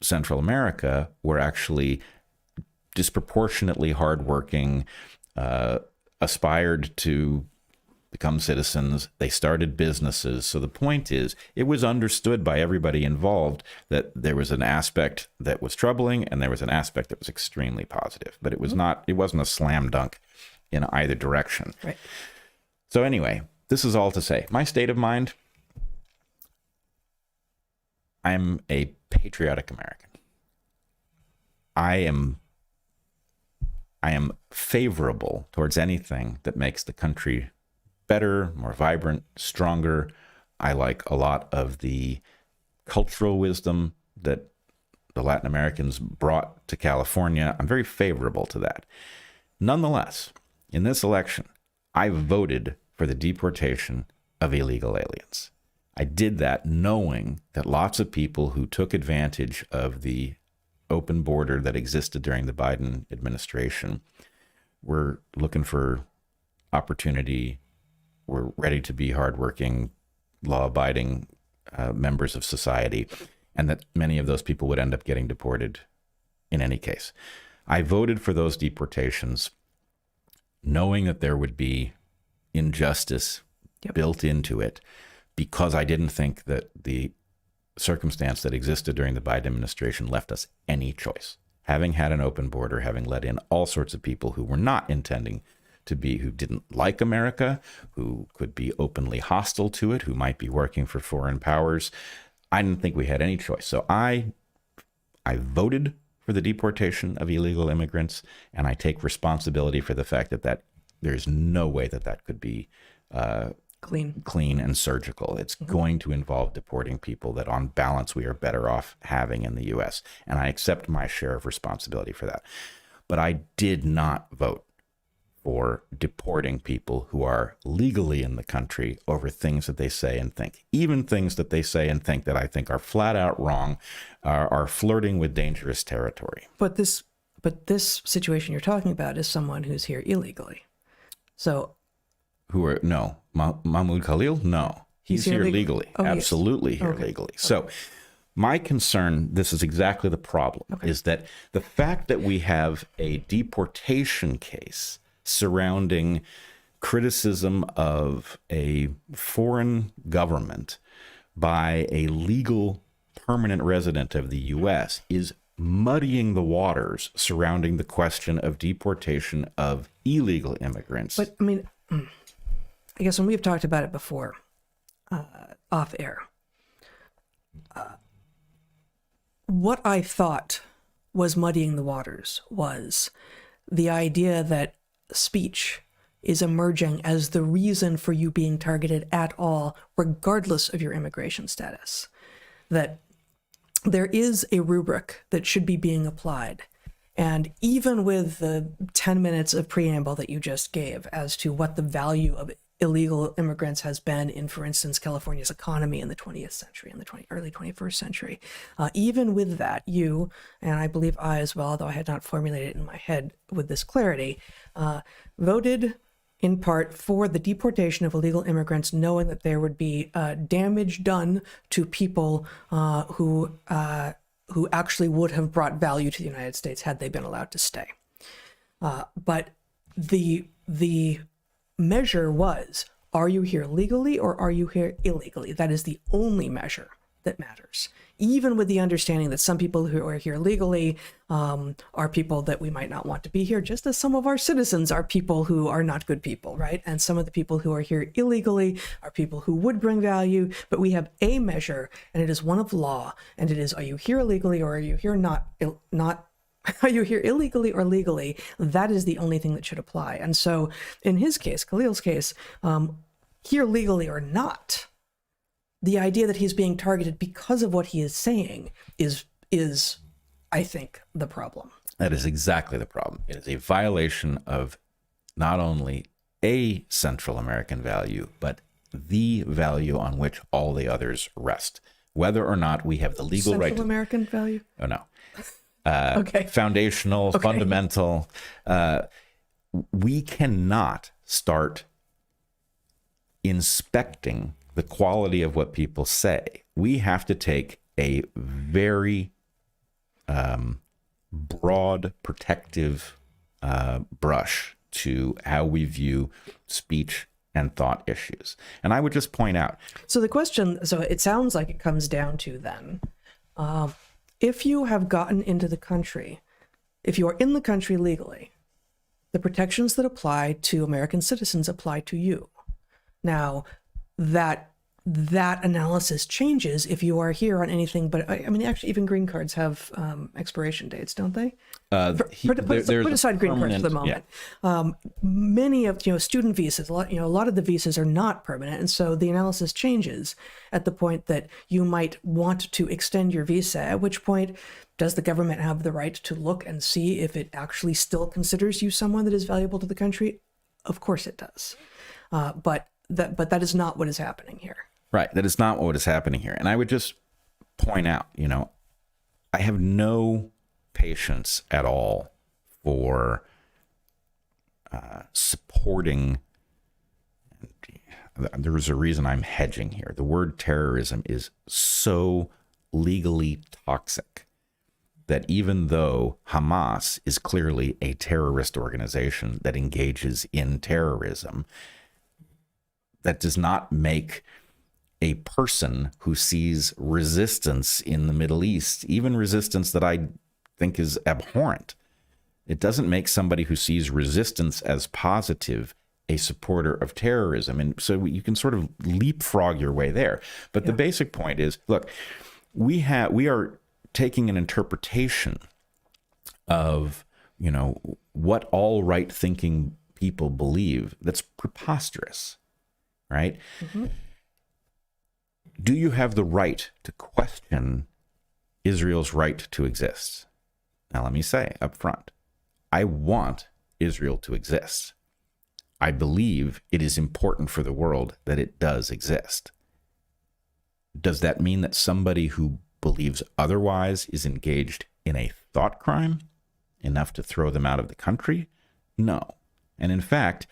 Speaker 1: Central America were actually disproportionately hardworking, aspired to become citizens. They started businesses. So the point is, it was understood by everybody involved that there was an aspect that was troubling and there was an aspect that was extremely positive. But it wasn't a slam dunk in either direction.
Speaker 2: Right.
Speaker 1: So anyway, this is all to say, my state of mind, I'm a patriotic American. I am favorable towards anything that makes the country better, more vibrant, stronger. I like a lot of the cultural wisdom that the Latin Americans brought to California. I'm very favorable to that. Nonetheless, in this election, I voted for the deportation of illegal aliens. I did that knowing that lots of people who took advantage of the open border that existed during the Biden administration were looking for opportunity, were ready to be hardworking, law-abiding members of society, and that many of those people would end up getting deported in any case. I voted for those deportations knowing that there would be injustice built into it, because I didn't think that the circumstance that existed during the Biden administration left us any choice. Having had an open border, having let in all sorts of people who were not intending to be, who didn't like America, who could be openly hostile to it, who might be working for foreign powers, I didn't think we had any choice. So I voted for the deportation of illegal immigrants, and I take responsibility for the fact that there's no way that could be clean and surgical. It's going to involve deporting people that on balance we are better off having in the U.S. And I accept my share of responsibility for that. But I did not vote for deporting people who are legally in the country over things that they say and think. Even things that they say and think that I think are flat out wrong, are flirting with dangerous territory.
Speaker 2: But this situation you're talking about is someone who's here illegally. So
Speaker 1: Mahmoud Khalil? No, he's here legally. Oh, absolutely here legally. So my concern, this is exactly the problem, is that the fact that we have a deportation case surrounding criticism of a foreign government by a legal permanent resident of the U.S. is muddying the waters surrounding the question of deportation of illegal immigrants.
Speaker 2: But I mean, I guess when we've talked about it before, off air, what I thought was muddying the waters was the idea that speech is emerging as the reason for you being targeted at all, regardless of your immigration status. That there is a rubric that should be being applied. And even with the 10 minutes of preamble that you just gave as to what the value of illegal immigrants has been in, for instance, California's economy in the 20th century, in the early 21st century. Even with that, you, and I believe I as well, though I had not formulated it in my head with this clarity, voted in part for the deportation of illegal immigrants, knowing that there would be damage done to people who actually would have brought value to the United States had they been allowed to stay. But the measure was, are you here legally or are you here illegally? That is the only measure that matters, even with the understanding that some people who are here legally are people that we might not want to be here, just as some of our citizens are people who are not good people, right? And some of the people who are here illegally are people who would bring value, but we have a measure, and it is one of law, and it is, are you here illegally or are you here not are you here illegally or legally? That is the only thing that should apply. And so in his case, Khalil's case, here legally or not, the idea that he's being targeted because of what he is saying is, I think, the problem.
Speaker 1: That is exactly the problem. It is a violation of not only a Central American value, but the value on which all the others rest. Whether or not we have the legal right to...
Speaker 2: Central American value?
Speaker 1: Oh, no.
Speaker 2: Okay.
Speaker 1: Foundational,
Speaker 2: okay.
Speaker 1: Fundamental. We cannot start inspecting the quality of what people say. We have to take a very broad, protective brush to how we view speech and thought issues. And I would just point out.
Speaker 2: So the question, so it sounds like it comes down to then, if you have gotten into the country, if you are in the country legally, the protections that apply to American citizens apply to you. Now, that analysis changes if you are here on anything, but I mean, actually, even green cards have expiration dates, don't they? Put aside green cards for the moment. Yeah. Many of student visas, a lot of the visas are not permanent, and so the analysis changes at the point that you might want to extend your visa. At which point, does the government have the right to look and see if it actually still considers you someone that is valuable to the country? Of course, it does. But that is not what is happening here.
Speaker 1: Right. That is not what is happening here. And I would just point out, I have no patience at all for supporting. There's a reason I'm hedging here. The word terrorism is so legally toxic that even though Hamas is clearly a terrorist organization that engages in terrorism, that does not make a person who sees resistance in the Middle East, even resistance that I think is abhorrent, it doesn't make somebody who sees resistance as positive a supporter of terrorism. And so you can sort of leapfrog your way there. But the basic point is, look, we are taking an interpretation of, what all right-thinking people believe that's preposterous, right? Mm-hmm. Do you have the right to question Israel's right to exist? Now, let me say up front, I want Israel to exist. I believe it is important for the world that it does exist. Does that mean that somebody who believes otherwise is engaged in a thought crime enough to throw them out of the country? No. And in fact,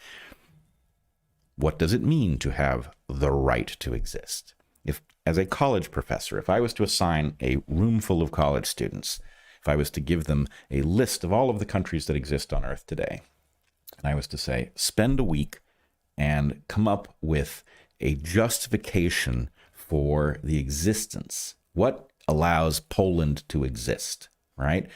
Speaker 1: what does it mean to have the right to exist? If, as a college professor, if I was to assign a room full of college students, if I was to give them a list of all of the countries that exist on Earth today, and I was to say, spend a week and come up with a justification for the existence. What allows Poland to exist, right?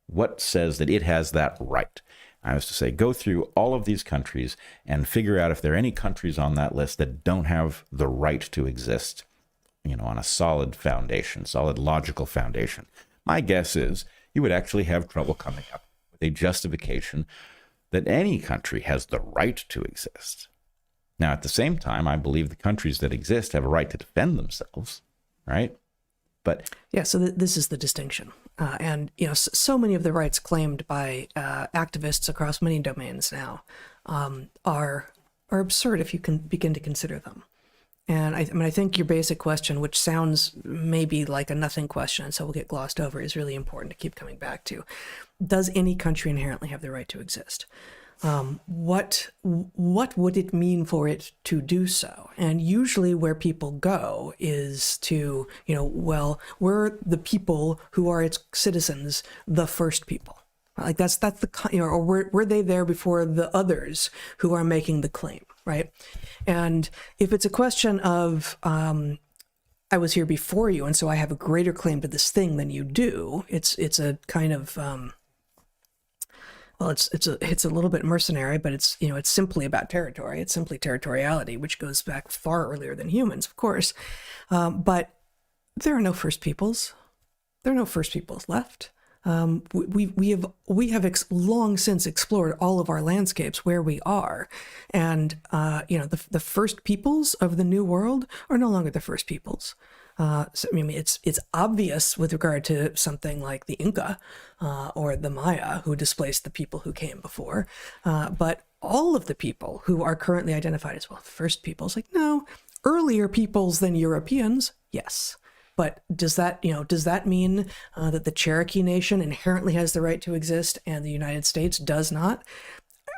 Speaker 1: What says that it has that right? I was to say, go through all of these countries and figure out if there are any countries on that list that don't have the right to exist, on a solid foundation, solid logical foundation. My guess is you would actually have trouble coming up with a justification that any country has the right to exist. Now, at the same time, I believe the countries that exist have a right to defend themselves, right? But
Speaker 2: yeah, so this is the distinction. And, so many of the rights claimed by activists across many domains now are are absurd if you can begin to consider them. And I think your basic question, which sounds maybe like a nothing question, so will get glossed over, is really important to keep coming back to. Does any country inherently have the right to exist? What would it mean for it to do so? And usually where people go is to, well, we're the people who are its citizens, the first people. Like that's the, or were they there before the others who are making the claim, right? And if it's a question of, I was here before you, and so I have a greater claim to this thing than you do, it's a kind of, well, it's a little bit mercenary, but it's simply about territory. It's simply territoriality, which goes back far earlier than humans, of course. But there are no first peoples. There are no first peoples left. We have long since explored all of our landscapes where we are, and the first peoples of the New World are no longer the first peoples. So, I mean, it's obvious with regard to something like the Inca or the Maya, who displaced the people who came before, but all of the people who are currently identified as, well, first peoples, like, no, earlier peoples than Europeans, yes. But does that mean that the Cherokee Nation inherently has the right to exist and the United States does not?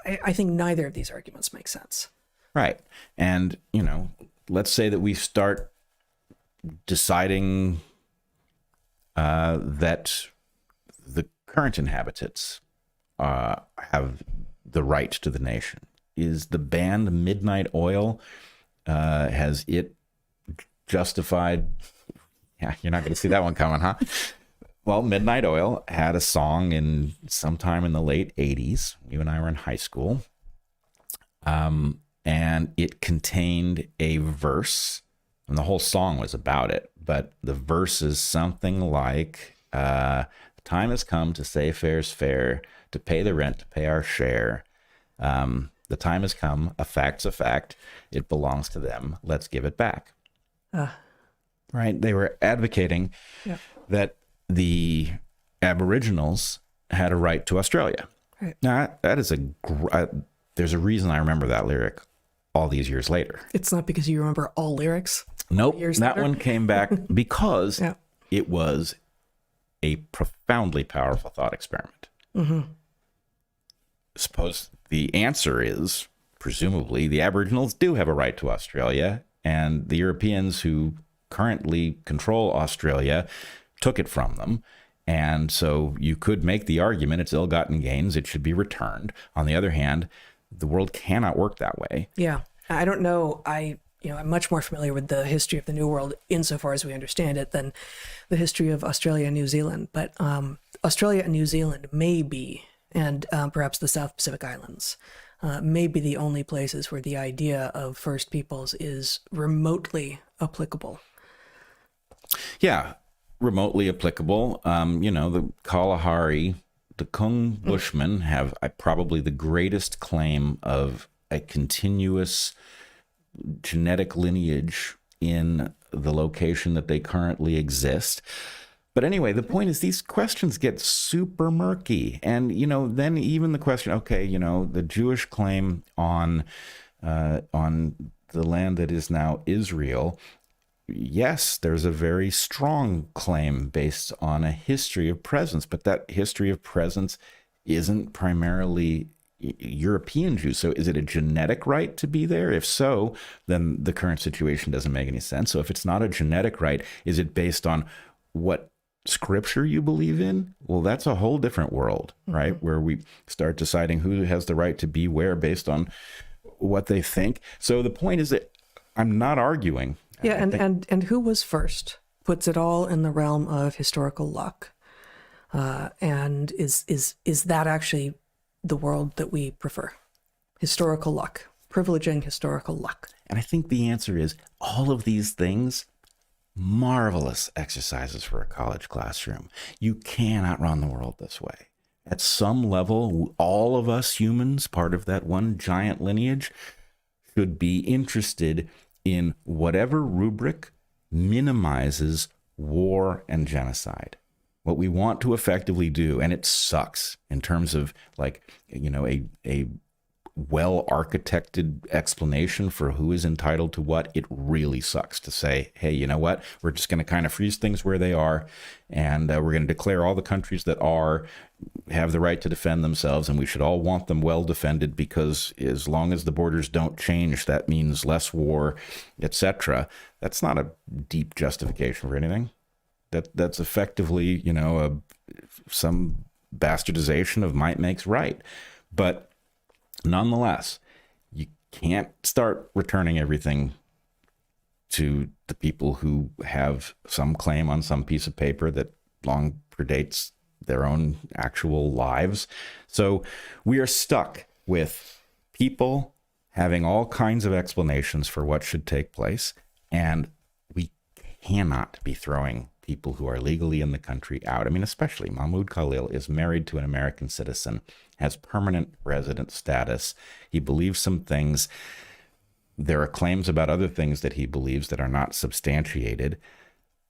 Speaker 2: I think neither of these arguments make sense.
Speaker 1: Right. And, let's say that we start deciding that the current inhabitants have the right to the nation. Is the band Midnight Oil, has it justified... Yeah, you're not going to see that one coming, huh? Well, Midnight Oil had a song in sometime in the late 80s. You and I were in high school. And it contained a verse, and the whole song was about it. But the verse is something like, the time has come to say fair's fair, to pay the rent, to pay our share. The time has come, a fact's a fact. It belongs to them. Let's give it back. Right? They were advocating that the Aboriginals had a right to Australia.
Speaker 2: Right.
Speaker 1: Now, that is there's a reason I remember that lyric all these years later.
Speaker 2: It's not because you remember all lyrics.
Speaker 1: Nope. That one came back because it was a profoundly powerful thought experiment. Mm-hmm. Suppose the answer is, presumably, the Aboriginals do have a right to Australia, and the Europeans who currently control Australia took it from them. And so you could make the argument it's ill-gotten gains, it should be returned. On the other hand, the world cannot work that way.
Speaker 2: Yeah. I don't know. I'm much more familiar with the history of the New World insofar as we understand it than the history of Australia and New Zealand. But Australia and New Zealand may be, and perhaps the South Pacific Islands, may be the only places where the idea of first peoples is remotely applicable.
Speaker 1: Yeah, remotely applicable. The Kalahari, the Kung Bushmen have probably the greatest claim of a continuous genetic lineage in the location that they currently exist. But anyway, the point is these questions get super murky. And, then even the question, okay, the Jewish claim on the land that is now Israel, yes, there's a very strong claim based on a history of presence, but that history of presence isn't primarily European Jews. So is it a genetic right to be there? If so, then the current situation doesn't make any sense. So if it's not a genetic right, is it based on what scripture you believe in? Well, that's a whole different world, right? Where we start deciding who has the right to be where based on what they think. So the point is that I'm not arguing.
Speaker 2: Yeah, and who was first puts it all in the realm of historical luck. And is that actually the world that we prefer? Historical luck, privileging historical luck.
Speaker 1: And I think the answer is all of these things, marvelous exercises for a college classroom. You cannot run the world this way. At some level, all of us humans, part of that one giant lineage, should be interested in whatever rubric minimizes war and genocide. What we want to effectively do, and it sucks in terms of a well-architected explanation for who is entitled to what, it really sucks to say, hey, you know what? We're just going to kind of freeze things where they are, and we're going to declare all the countries that have the right to defend themselves, and we should all want them well defended, because as long as the borders don't change, that means less war, etc. That's not a deep justification for anything. That's effectively, some bastardization of might makes right. But nonetheless, you can't start returning everything to the people who have some claim on some piece of paper that long predates their own actual lives. So we are stuck with people having all kinds of explanations for what should take place, and we cannot be throwing people who are legally in the country out. I mean, especially Mahmoud Khalil is married to an American citizen, has permanent resident status. He believes some things. There are claims about other things that he believes that are not substantiated.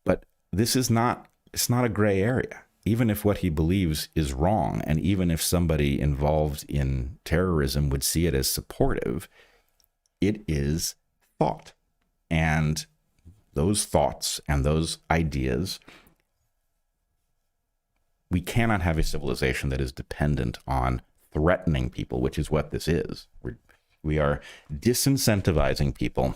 Speaker 1: But this is not, it's not a gray area. Even if what he believes is wrong, and even if somebody involved in terrorism would see it as supportive, it is thought. And those thoughts and those ideas, we cannot have a civilization that is dependent on threatening people, which is what this is. We are disincentivizing people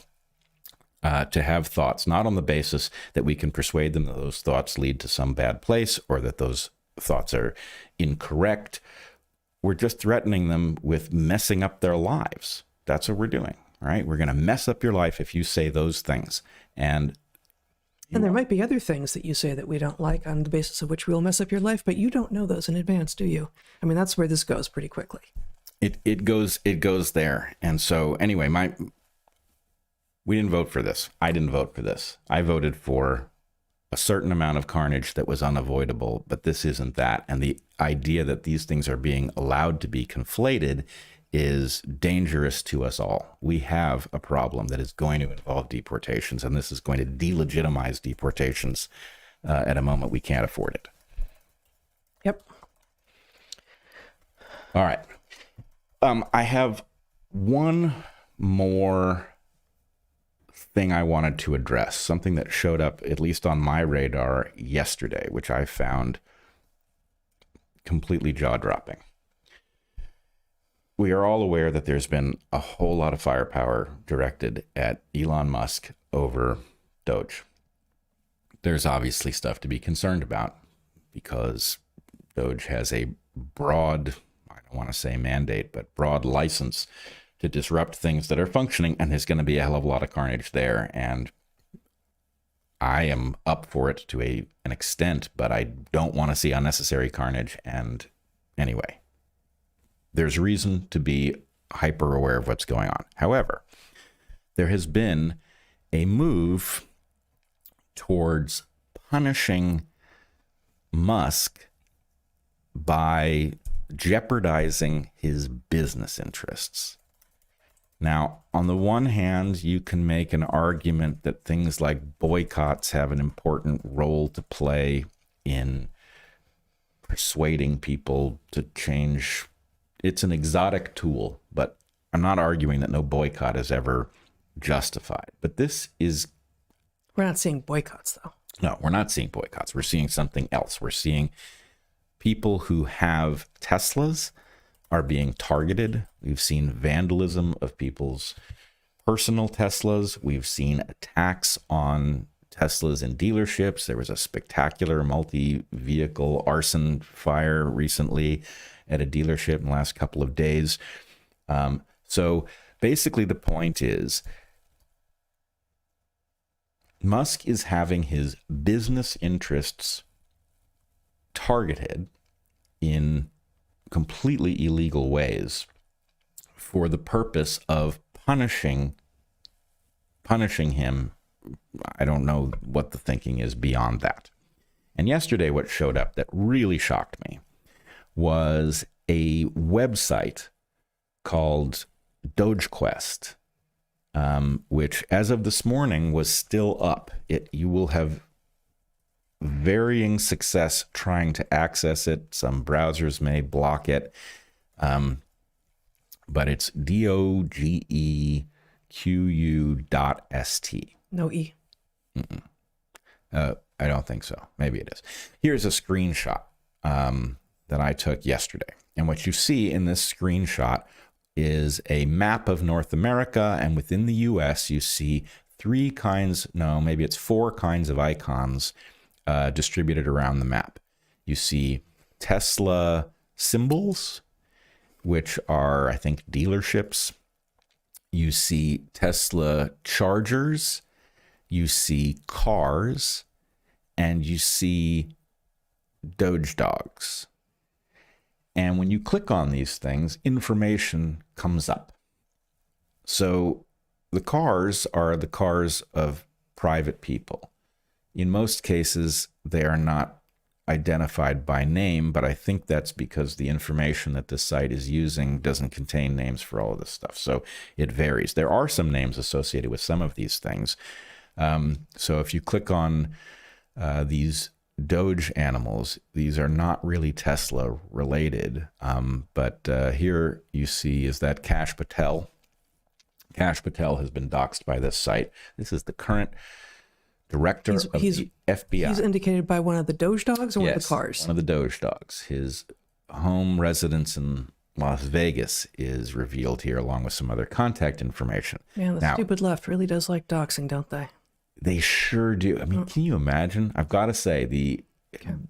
Speaker 1: to have thoughts, not on the basis that we can persuade them that those thoughts lead to some bad place or that those thoughts are incorrect. We're just threatening them with messing up their lives. That's what we're doing, right? We're going to mess up your life if you say those things. And
Speaker 2: there might be other things that you say that we don't like on the basis of which we will mess up your life, but you don't know those in advance, do you? I mean, that's where this goes pretty quickly.
Speaker 1: It goes there. And so anyway, we didn't vote for this. I didn't vote for this. I voted for a certain amount of carnage that was unavoidable, but this isn't that. And the idea that these things are being allowed to be conflated is dangerous to us all. We have a problem that is going to involve deportations, and this is going to delegitimize deportations at a moment we can't afford it.
Speaker 2: Yep.
Speaker 1: All right. I have one more thing I wanted to address, something that showed up, at least on my radar yesterday, which I found completely jaw-dropping. We are all aware that there's been a whole lot of firepower directed at Elon Musk over DOGE. There's obviously stuff to be concerned about because DOGE has a broad, I don't want to say mandate, but broad license to disrupt things that are functioning, and there's going to be a hell of a lot of carnage there. And I am up for it to an extent, but I don't want to see unnecessary carnage. And anyway, there's reason to be hyper aware of what's going on. However, there has been a move towards punishing Musk by jeopardizing his business interests. Now, on the one hand, you can make an argument that things like boycotts have an important role to play in persuading people to change. It's an exotic tool, but I'm not arguing that no boycott is ever justified. But this is...
Speaker 2: We're not seeing boycotts, though.
Speaker 1: No, we're not seeing boycotts. We're seeing something else. We're seeing people who have Teslas are being targeted. We've seen vandalism of people's personal Teslas. We've seen attacks on Teslas in dealerships. There was a spectacular multi-vehicle arson fire recently at a dealership in the last couple of days. So basically the point is Musk is having his business interests targeted in completely illegal ways for the purpose of punishing him. I don't know what the thinking is beyond that. And yesterday what showed up that really shocked me was a website called DogeQuest, which as of this morning was still up. You will have varying success trying to access it. Some browsers may block it. but it's DOGEQU.ST.
Speaker 2: No E.
Speaker 1: I don't think so. Maybe it is. Here's a screenshot that I took yesterday. And what you see in this screenshot is a map of North America. And within the US, you see four kinds of icons distributed around the map. You see Tesla symbols, which are, I think, dealerships. You see Tesla chargers. You see cars. And you see Doge dogs. And when you click on these things, information comes up. So the cars are the cars of private people. In most cases, they are not identified by name, but I think that's because the information that this site is using doesn't contain names for all of this stuff. So it varies. There are some names associated with some of these things. So if you click on these Doge animals, these are not really Tesla related. But here you see is that Kash Patel. Kash Patel has been doxxed by this site. This is the current director of the FBI.
Speaker 2: He's indicated by one of the Doge dogs or one of the cars?
Speaker 1: One of the Doge dogs. His home residence in Las Vegas is revealed here along with some other contact information.
Speaker 2: Man, the stupid left really does like doxing, don't they?
Speaker 1: They sure do. I mean, can you imagine? I've got to say,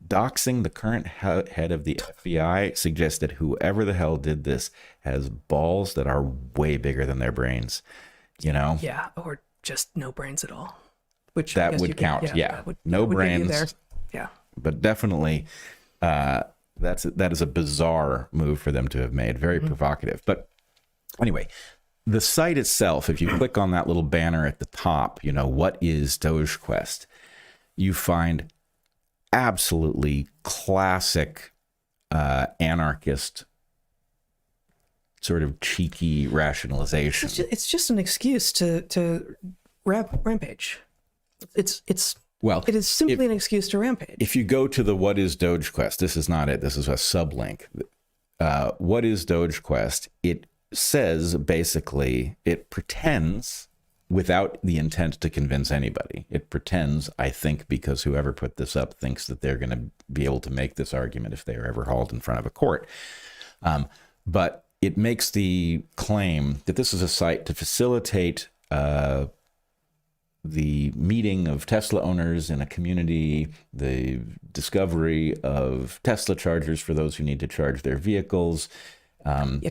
Speaker 1: doxing, the current head of the FBI, suggests that whoever the hell did this has balls that are way bigger than their brains, you know?
Speaker 2: Yeah, or just no brains at all. Which
Speaker 1: that would count, yeah. No brains.
Speaker 2: Yeah.
Speaker 1: But definitely, that is a bizarre move for them to have made. Very provocative. But anyway, the site itself, if you click on that little banner at the top, what is DogeQuest? You find absolutely classic anarchist sort of cheeky rationalization.
Speaker 2: It's just an excuse to rampage. It is simply an excuse to rampage.
Speaker 1: If you go to the what is DogeQuest, this is not it. This is a sublink. What is DogeQuest? It says basically it pretends, without the intent to convince anybody, it pretends, I think, because whoever put this up thinks that they're going to be able to make this argument if they are ever hauled in front of a court. But it makes the claim that this is a site to facilitate the meeting of Tesla owners in a community, the discovery of Tesla chargers for those who need to charge their vehicles.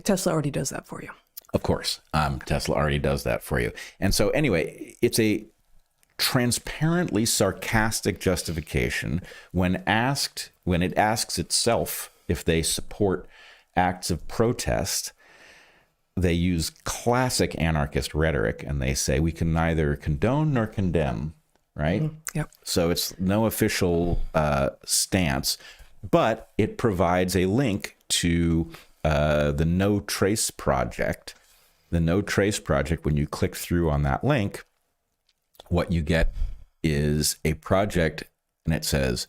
Speaker 2: Tesla already does that for you.
Speaker 1: Of course, Tesla already does that for you. And so anyway, it's a transparently sarcastic justification when it asks itself if they support acts of protest. They use classic anarchist rhetoric and they say we can neither condone nor condemn, right?
Speaker 2: Yep.
Speaker 1: So it's no official stance, but it provides a link to the No Trace Project. The No Trace Project, when you click through on that link, what you get is a project, and it says,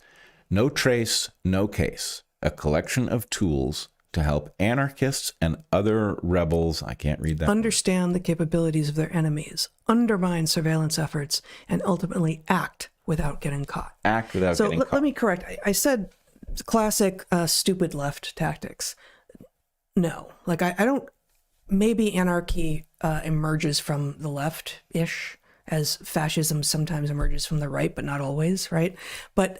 Speaker 1: No Trace, No Case, a collection of tools to help anarchists and other rebels, I can't read that,
Speaker 2: understand the capabilities of their enemies, undermine surveillance efforts, and ultimately act without getting caught.
Speaker 1: Act without getting caught.
Speaker 2: So let me correct. I said classic stupid left tactics. No, like I don't, maybe anarchy emerges from the left-ish, as fascism sometimes emerges from the right, but not always, right? But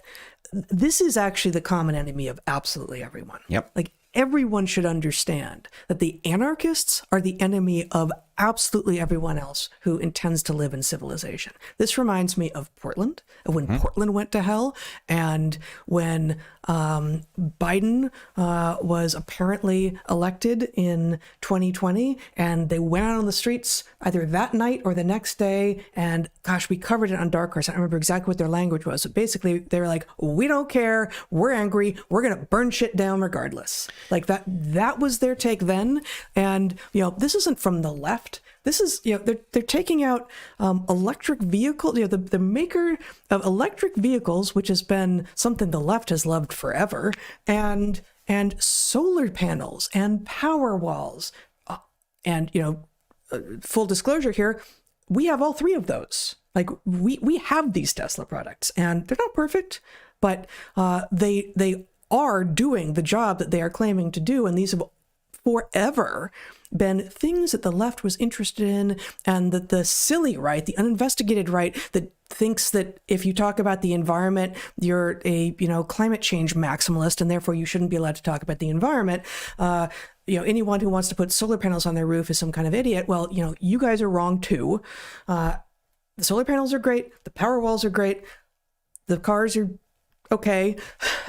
Speaker 2: this is actually the common enemy of absolutely everyone.
Speaker 1: Yep.
Speaker 2: Like everyone should understand that the anarchists are the enemy of absolutely everyone else who intends to live in civilization. This reminds me of Portland, of when Portland went to hell, and when Biden was apparently elected in 2020, and they went out on the streets either that night or the next day, and gosh, we covered it on Dark Horse. I don't remember exactly what their language was, but basically they were like, we don't care, we're angry, we're gonna burn shit down regardless. Like that was their take then. And this isn't from the left. This is, they're taking out electric vehicles, the maker of electric vehicles, which has been something the left has loved forever, and solar panels and power walls. And, full disclosure here, we have all three of those. Like we have these Tesla products, and they're not perfect, but they are doing the job that they are claiming to do. And these have forever been things that the left was interested in, and that the silly right, the uninvestigated right, that thinks that if you talk about the environment, you're a climate change maximalist, and therefore you shouldn't be allowed to talk about the environment. Anyone who wants to put solar panels on their roof is some kind of idiot. Well, you guys are wrong too. The solar panels are great. The power walls are great. The cars are okay.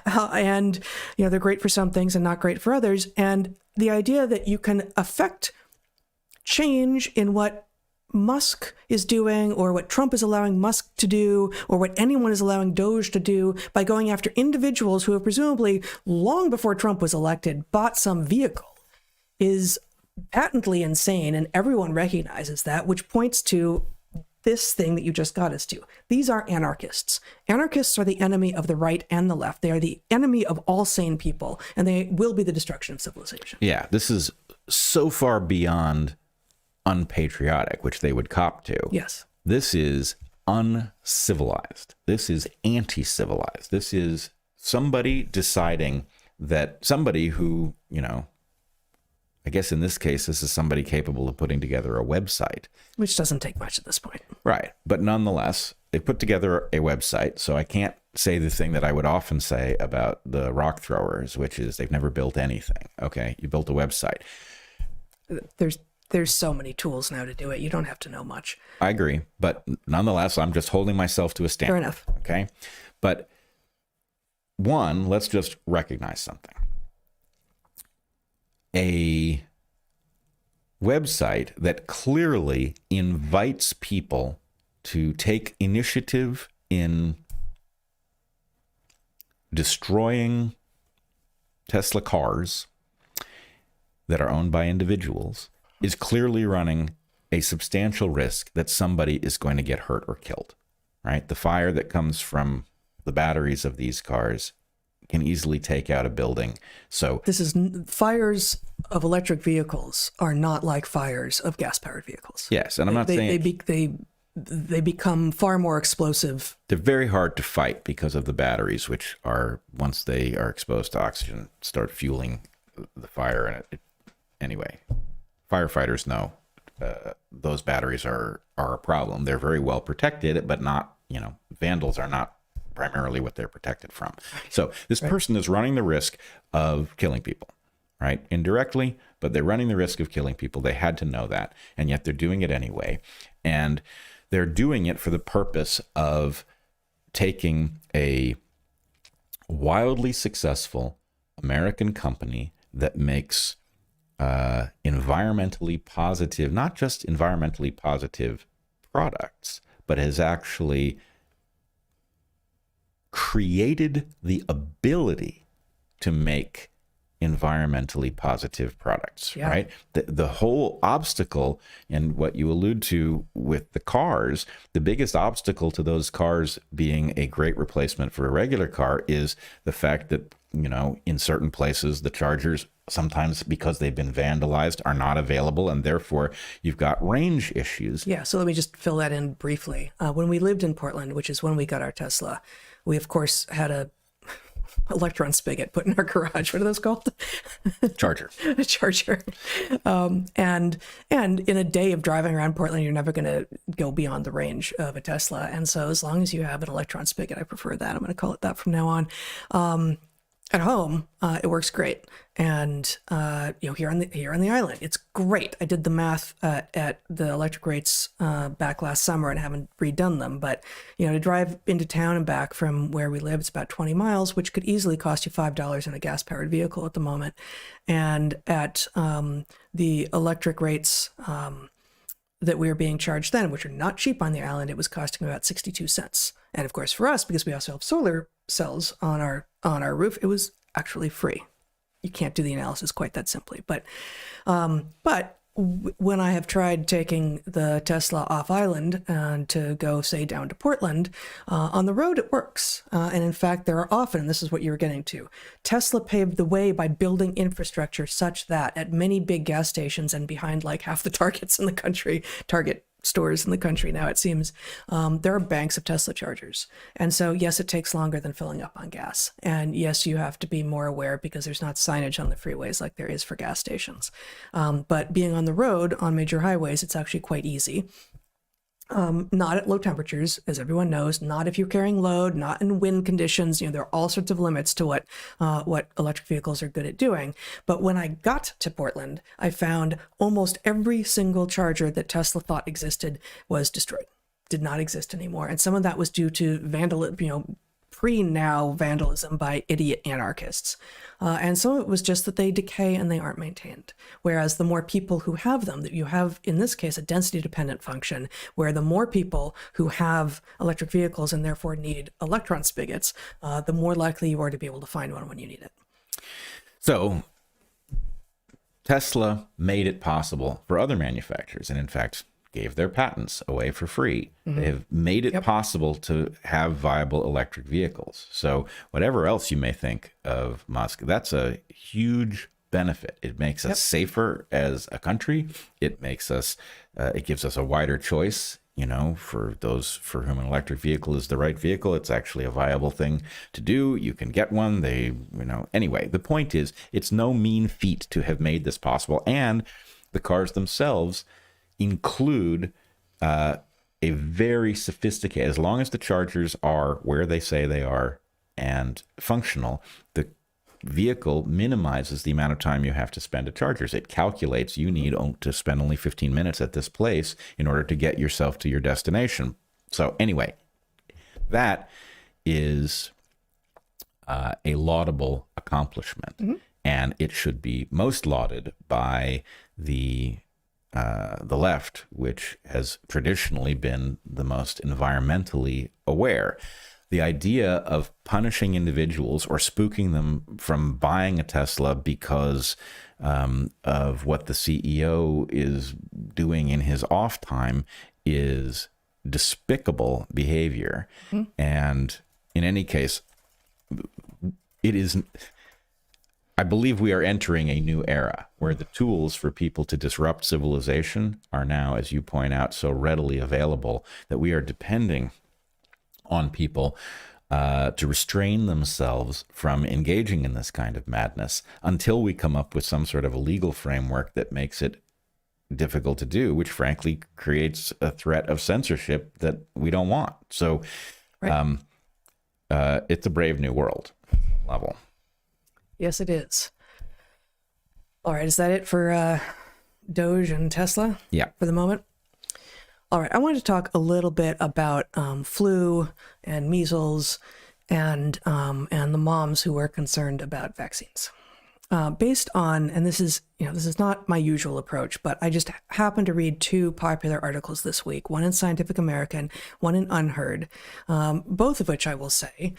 Speaker 2: And, they're great for some things and not great for others. And the idea that you can affect change in what Musk is doing, or what Trump is allowing Musk to do, or what anyone is allowing DOGE to do by going after individuals who have presumably, long before Trump was elected, bought some vehicle, is patently insane. And everyone recognizes that, which points to this thing that you just got us to. These are anarchists. Anarchists are the enemy of the right and the left. They are the enemy of all sane people, and they will be the destruction of civilization.
Speaker 1: Yeah, this is so far beyond unpatriotic, which they would cop to.
Speaker 2: Yes.
Speaker 1: This is uncivilized. This is anti-civilized. This is somebody deciding that somebody who, I guess in this case, this is somebody capable of putting together a website.
Speaker 2: Which doesn't take much at this point.
Speaker 1: Right. But nonetheless, they put together a website. So I can't say the thing that I would often say about the rock throwers, which is they've never built anything. Okay. You built a website.
Speaker 2: There's so many tools now to do it. You don't have to know much.
Speaker 1: I agree. But nonetheless, I'm just holding myself to a standard.
Speaker 2: Fair enough.
Speaker 1: Okay. But one, let's just recognize something. A website that clearly invites people to take initiative in destroying Tesla cars that are owned by individuals is clearly running a substantial risk that somebody is going to get hurt or killed, right? The fire that comes from the batteries of these cars can easily take out a building. So
Speaker 2: fires of electric vehicles are not like fires of gas-powered vehicles.
Speaker 1: Yes, and I'm not saying
Speaker 2: they become far more explosive.
Speaker 1: They're very hard to fight because of the batteries, which are, once they are exposed to oxygen, start fueling the fire. And anyway, firefighters know those batteries are a problem. They're very well protected, but not, vandals are not primarily what they're protected from. So this person is running the risk of killing people, right? Indirectly, but they're running the risk of killing people. They had to know that, and yet they're doing it anyway. And they're doing it for the purpose of taking a wildly successful American company that makes environmentally positive, not just environmentally positive products, but has actually created the ability to make environmentally positive products, right? The whole obstacle, and what you allude to with the cars, the biggest obstacle to those cars being a great replacement for a regular car is the fact that, in certain places, the chargers, sometimes because they've been vandalized, are not available, and therefore you've got range issues.
Speaker 2: Yeah, so let me just fill that in briefly. When we lived in Portland, which is when we got our Tesla, we of course had a electron spigot put in our garage. What are those called?
Speaker 1: Charger.
Speaker 2: A charger. And in a day of driving around Portland, you're never going to go beyond the range of a Tesla. And so as long as you have an electron spigot, I prefer that. I'm going to call it that from now on. At home, it works great. And, here on the island, it's great. I did the math at the electric rates back last summer and haven't redone them. But, to drive into town and back from where we live, it's about 20 miles, which could easily cost you $5 in a gas-powered vehicle at the moment. And at the electric rates that we were being charged then, which are not cheap on the island, it was costing about 62 cents. And of course, for us, because we also have solar cells on our roof, it was actually free. You can't do the analysis quite that simply, but when I have tried taking the Tesla off island and to go, say, down to Portland, on the road it works. And in fact, there are often, this is what you were getting to, Tesla paved the way by building infrastructure such that at many big gas stations and behind like half the Targets in the country, Target stores in the country now, it seems, there are banks of Tesla chargers. And so, yes, it takes longer than filling up on gas. And yes, you have to be more aware because there's not signage on the freeways like there is for gas stations. But being on the road on major highways, it's actually quite easy. Not at low temperatures, as everyone knows, not if you're carrying load, not in wind conditions. There are all sorts of limits to what electric vehicles are good at doing. But when I got to Portland, I found almost every single charger that Tesla thought existed was destroyed, did not exist anymore. And some of that was due to vandalism, pre-now vandalism by idiot anarchists. And some of it was just that they decay and they aren't maintained. Whereas the more people who have them, that you have, in this case, a density-dependent function, where the more people who have electric vehicles and therefore need electron spigots, the more likely you are to be able to find one when you need it.
Speaker 1: So Tesla made it possible for other manufacturers, and in fact, gave their patents away for free. They have made it possible to have viable electric vehicles. So whatever else you may think of Musk, that's a huge benefit. It makes us safer as a country. It makes us, it gives us a wider choice, for those for whom an electric vehicle is the right vehicle. It's actually a viable thing to do. You can get one. Anyway, the point is, it's no mean feat to have made this possible. And the cars themselves include a very sophisticated, as long as the chargers are where they say they are and functional, the vehicle minimizes the amount of time you have to spend at chargers. It calculates you need to spend only 15 minutes at this place in order to get yourself to your destination. So anyway, that is a laudable accomplishment, and it should be most lauded by the left, which has traditionally been the most environmentally aware. The idea of punishing individuals or spooking them from buying a Tesla because of what the CEO is doing in his off time is despicable behavior. And in any case, it is... I believe we are entering a new era where the tools for people to disrupt civilization are now, as you point out, so readily available that we are depending on people to restrain themselves from engaging in this kind of madness until we come up with some sort of a legal framework that makes it difficult to do, which frankly creates a threat of censorship that we don't want. So it's a brave new world level.
Speaker 2: Yes, it is. All right, is that it for DOGE and Tesla?
Speaker 1: Yeah.
Speaker 2: For the moment? All right, I wanted to talk a little bit about flu and measles and the moms who were concerned about vaccines. Based on, and this is not my usual approach, but I just happened to read two popular articles this week, one in Scientific American, one in Unheard, both of which I will say,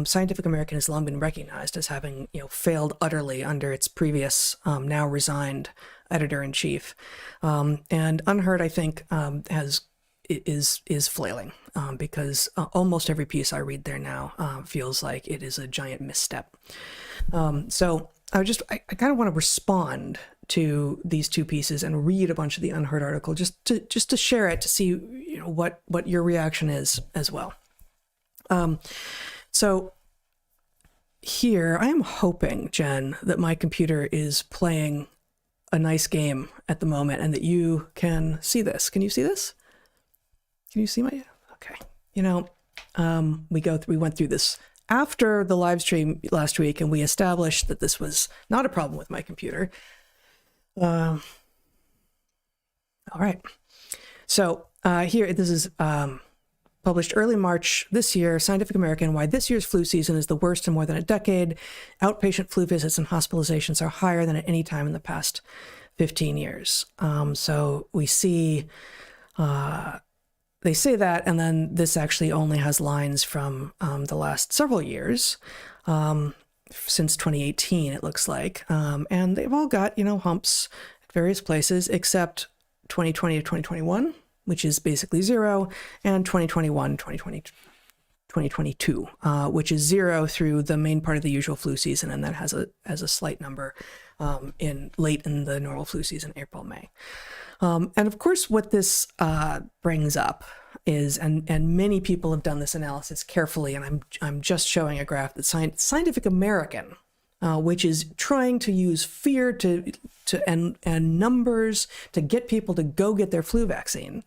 Speaker 2: Scientific American has long been recognized as having, failed utterly under its previous, now resigned editor-in-chief. And Unheard, I think, is flailing because almost every piece I read there now feels like it is a giant misstep. So I kind of want to respond to these two pieces and read a bunch of the Unheard article just to share it, to see what your reaction is as well. So here I am hoping, Jen, that my computer is playing a nice game at the moment and that you can see this. Can you see this? Can you see my? Okay. We went through this after the live stream last week, and we established that this was not a problem with my computer. All right. So here, this is published early March this year, Scientific American, why this year's flu season is the worst in more than a decade. Outpatient flu visits and hospitalizations are higher than at any time in the past 15 years. So we see... they say that, and then this actually only has lines from the last several years, since 2018, it looks like. And they've all got, humps. various places, except 2020 to 2021, which is basically zero, and 2021, 2020, 2022, which is zero through the main part of the usual flu season, and then has a slight number late in the normal flu season, April, May. And of course, what this brings up is, and many people have done this analysis carefully, and I'm just showing a graph that Scientific American, which is trying to use fear and numbers to get people to go get their flu vaccine.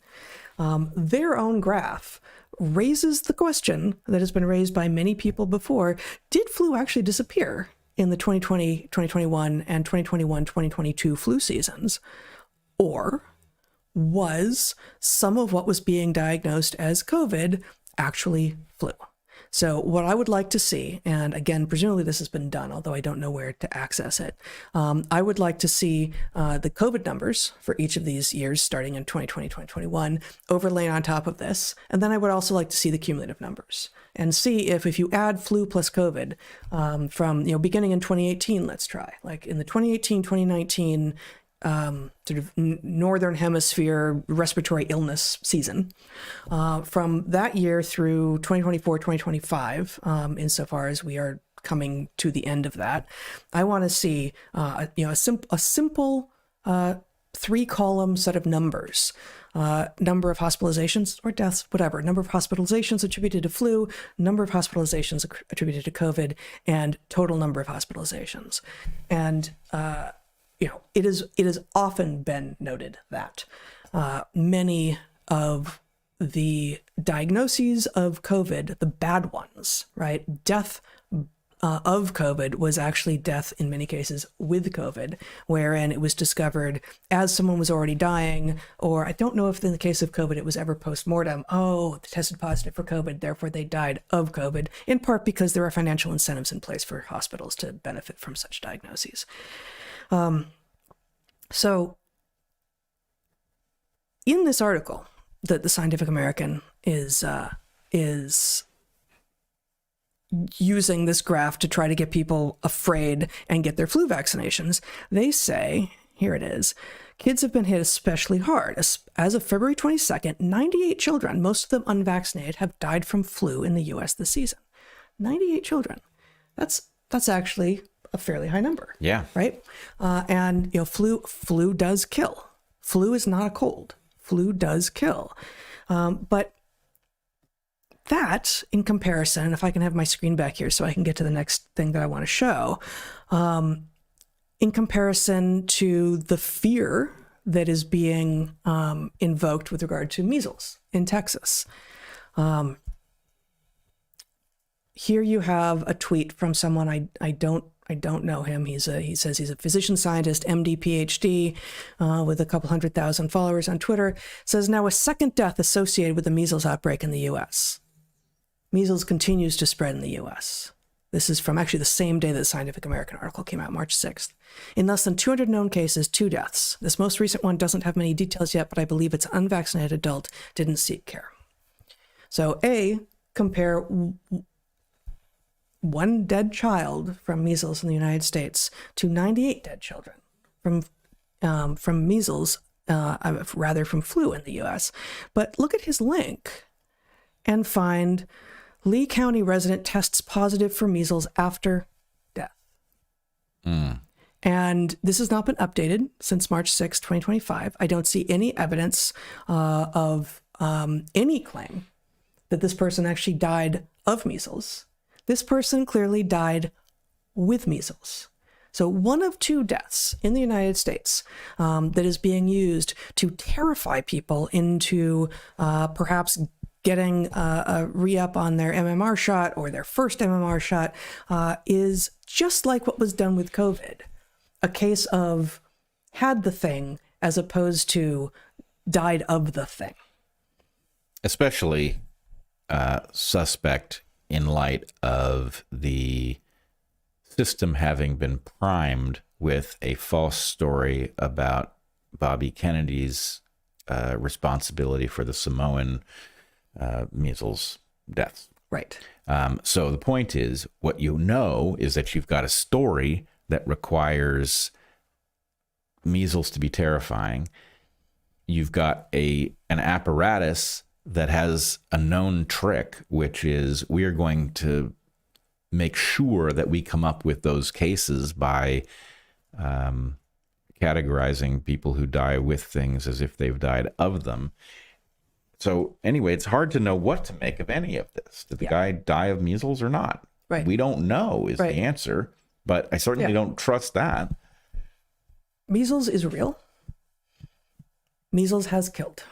Speaker 2: Their own graph raises the question that has been raised by many people before: did flu actually disappear in the 2020, 2021, and 2021, 2022 flu seasons? Or was some of what was being diagnosed as COVID actually flu? So what I would like to see, and again, presumably this has been done, although I don't know where to access it, I would like to see the COVID numbers for each of these years, starting in 2020, 2021, overlaid on top of this. And then I would also like to see the cumulative numbers and see if you add flu plus COVID from, beginning in 2018, let's try, like in the 2018, 2019, sort of northern hemisphere respiratory illness season, from that year through 2024, 2025, insofar as we are coming to the end of that, I want to see a simple 3-column set of numbers. Number of hospitalizations or deaths, whatever, number of hospitalizations attributed to flu, number of hospitalizations attributed to COVID, and total number of hospitalizations. And it has often been noted that many of the diagnoses of COVID, the bad ones, right? Death of COVID was actually death in many cases with COVID, wherein it was discovered as someone was already dying, or I don't know if in the case of COVID it was ever post-mortem. Oh, they tested positive for COVID, therefore they died of COVID, in part because there are financial incentives in place for hospitals to benefit from such diagnoses. So in this article that the Scientific American is using this graph to try to get people afraid and get their flu vaccinations, they say, here it is, kids have been hit especially hard. As of February 22nd, 98 children, most of them unvaccinated, have died from flu in the U.S. this season. 98 children. That's actually a fairly high number.
Speaker 1: Yeah.
Speaker 2: Right? And flu does kill. Flu is not a cold. Flu does kill. But that, in comparison, if I can have my screen back here so I can get to the next thing that I want to show, in comparison to the fear that is being invoked with regard to measles in Texas. Here you have a tweet from someone I don't know him. He says he's a physician scientist, MD, PhD, with a couple 100,000 followers on Twitter. Says now a second death associated with the measles outbreak in the U.S. Measles continues to spread in the U.S. This is from actually the same day that the Scientific American article came out, March 6th. In less than 200 known cases, 2 deaths. This most recent one doesn't have many details yet, but I believe it's an unvaccinated adult, didn't seek care. So compare one dead child from measles in the United States to 98 dead children from measles, rather from flu in the U.S. But look at his link and find Lee County resident tests positive for measles after death. And this has not been updated since March 6, 2025. I don't see any evidence of any claim that this person actually died of measles. This person clearly died with measles. So one of 2 deaths in the United States that is being used to terrify people into perhaps getting a re-up on their MMR shot or their first MMR shot is just like what was done with COVID. A case of had the thing as opposed to died of the thing.
Speaker 1: Especially suspect in light of the system having been primed with a false story about Bobby Kennedy's responsibility for the Samoan measles deaths.
Speaker 2: Right.
Speaker 1: So the point is, what you know is that you've got a story that requires measles to be terrifying, you've got an apparatus that has a known trick, which is we are going to make sure that we come up with those cases by categorizing people who die with things as if they've died of them. So anyway, it's hard to know what to make of any of this. Did the guy die of measles or not?
Speaker 2: Right.
Speaker 1: We don't know is the answer, but I certainly don't trust that.
Speaker 2: Measles is real. Measles has killed.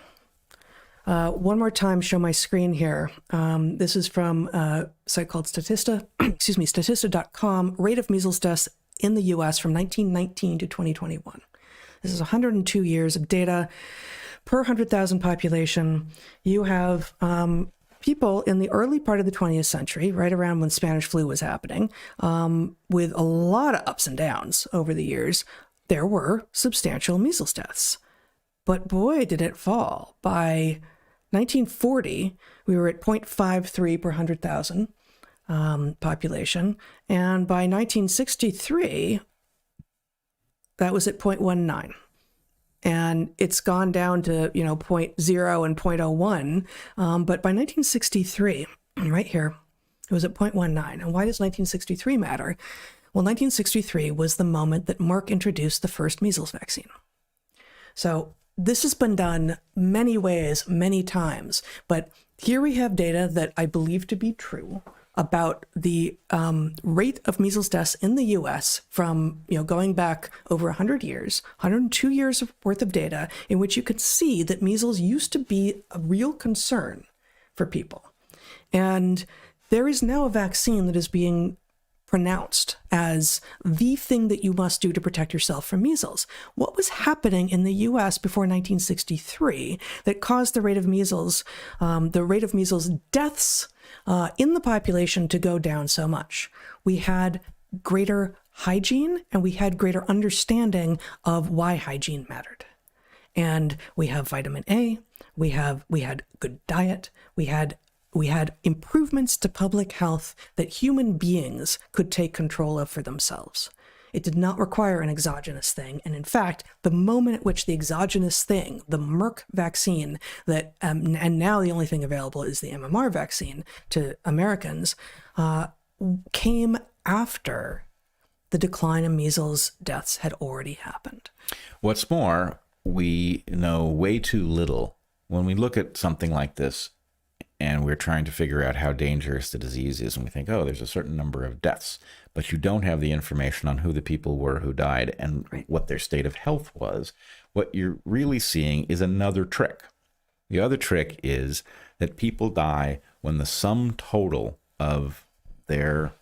Speaker 2: One more time, show my screen here. This is from a site called Statista.com, rate of measles deaths in the U.S. from 1919 to 2021. This is 102 years of data per 100,000 population. You have people in the early part of the 20th century, right around when Spanish flu was happening, with a lot of ups and downs over the years. There were substantial measles deaths. But boy, did it fall. By 1940, we were at 0.53 per 100,000 population. And by 1963, that was at 0.19. And it's gone down to, 0.0 and 0.01. But by 1963, right here, it was at 0.19. And why does 1963 matter? Well, 1963 was the moment that Merck introduced the first measles vaccine. So this has been done many ways, many times. But here we have data that I believe to be true about the rate of measles deaths in the U.S. from going back over 100 years, 102 years worth of data, in which you could see that measles used to be a real concern for people. And there is now a vaccine that is being pronounced as the thing that you must do to protect yourself from measles. What was happening in the U.S. before 1963 that caused the rate of measles deaths in the population to go down so much? We had greater hygiene and we had greater understanding of why hygiene mattered. And we have vitamin A, we had good diet, we had improvements to public health that human beings could take control of for themselves. It did not require an exogenous thing. And in fact, the moment at which the exogenous thing, the Merck vaccine, that and now the only thing available is the MMR vaccine to Americans, came after the decline in measles deaths had already happened.
Speaker 1: What's more, we know way too little when we look at something like this and we're trying to figure out how dangerous the disease is, and we think, oh, there's a certain number of deaths, but you don't have the information on who the people were who died and what their state of health was. What you're really seeing is another trick. The other trick is that people die when the sum total of their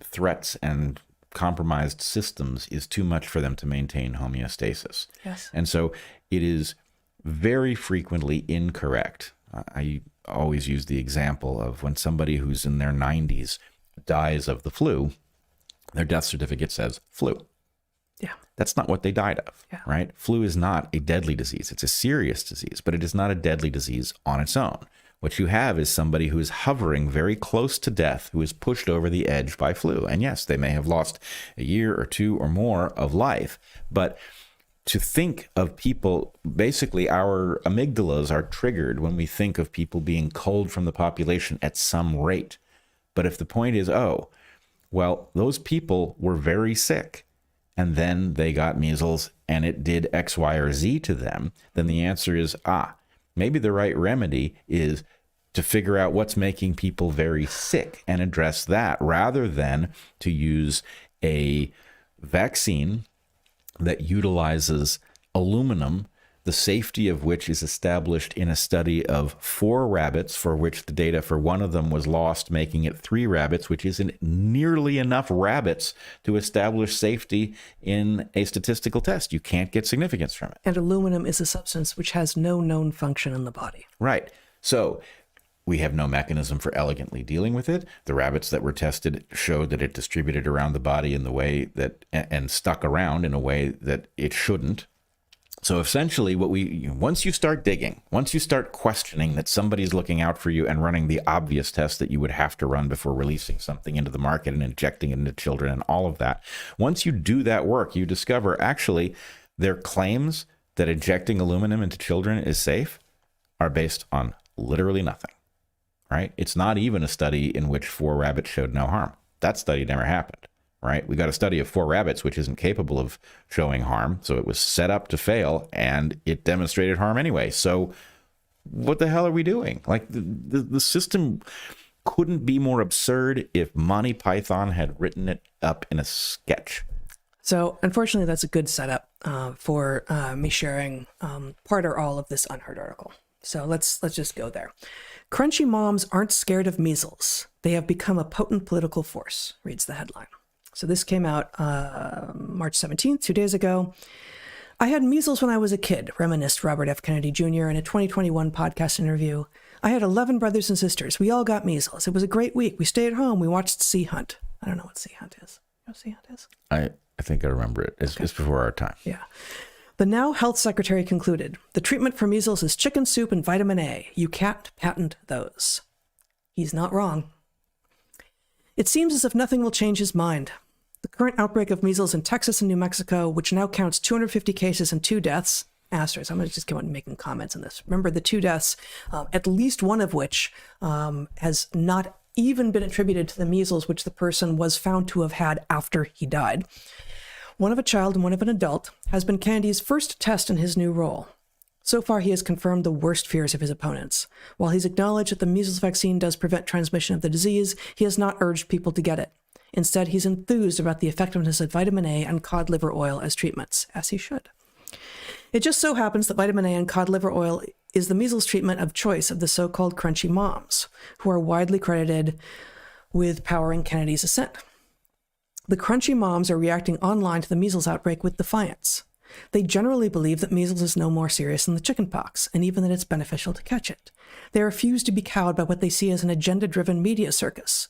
Speaker 1: threats and compromised systems is too much for them to maintain homeostasis.
Speaker 2: Yes.
Speaker 1: And so it is very frequently incorrect. I always use the example of when somebody who's in their 90s dies of the flu, their death certificate says flu.
Speaker 2: Yeah.
Speaker 1: That's not what they died of, right? Flu is not a deadly disease. It's a serious disease, but it is not a deadly disease on its own. What you have is somebody who is hovering very close to death, who is pushed over the edge by flu. And yes, they may have lost a year or two or more of life, but to think of people, basically our amygdalas are triggered when we think of people being culled from the population at some rate. But if the point is, oh, well, those people were very sick and then they got measles and it did X, Y, or Z to them, then the answer is, maybe the right remedy is to figure out what's making people very sick and address that rather than to use a vaccine that utilizes aluminum, the safety of which is established in a study of 4 rabbits, for which the data for one of them was lost, making it 3 rabbits, which isn't nearly enough rabbits to establish safety in a statistical test. You can't get significance from it.
Speaker 2: And aluminum is a substance which has no known function in the body.
Speaker 1: Right. So we have no mechanism for elegantly dealing with it. The rabbits that were tested showed that it distributed around the body in the way that, and stuck around in a way that it shouldn't. So essentially once you start digging, once you start questioning that somebody's looking out for you and running the obvious tests that you would have to run before releasing something into the market and injecting it into children and all of that, once you do that work, you discover actually their claims that injecting aluminum into children is safe are based on literally nothing, right? It's not even a study in which 4 rabbits showed no harm. That study never happened, right? We got a study of 4 rabbits, which isn't capable of showing harm. So it was set up to fail, and it demonstrated harm anyway. So what the hell are we doing? Like, the system couldn't be more absurd if Monty Python had written it up in a sketch.
Speaker 2: So unfortunately, that's a good setup for me sharing part or all of this unheard article. So let's just go there. Crunchy moms aren't scared of measles. They have become a potent political force, reads the headline. So this came out March 17th, 2 days ago. I had measles when I was a kid, reminisced Robert F. Kennedy Jr. in a 2021 podcast interview. I had 11 brothers and sisters. We all got measles. It was a great week. We stayed home. We watched Sea Hunt. I don't know what Sea Hunt is. You know what Sea Hunt is?
Speaker 1: I think I remember it. It's before our time.
Speaker 2: Yeah. The now health secretary concluded, the treatment for measles is chicken soup and vitamin A. You can't patent those. He's not wrong. It seems as if nothing will change his mind. The current outbreak of measles in Texas and New Mexico, which now counts 250 cases and 2 deaths, asterisk, I'm going to just go on making comments on this. Remember the 2 deaths, at least one of which has not even been attributed to the measles, which the person was found to have had after he died. One of a child and one of an adult, has been Kennedy's first test in his new role. So far, he has confirmed the worst fears of his opponents. While he's acknowledged that the measles vaccine does prevent transmission of the disease, he has not urged people to get it. Instead, he's enthused about the effectiveness of vitamin A and cod liver oil as treatments, as he should. It just so happens that vitamin A and cod liver oil is the measles treatment of choice of the so-called crunchy moms, who are widely credited with powering Kennedy's ascent. The crunchy moms are reacting online to the measles outbreak with defiance. They generally believe that measles is no more serious than the chickenpox, and even that it's beneficial to catch it. They refuse to be cowed by what they see as an agenda-driven media circus.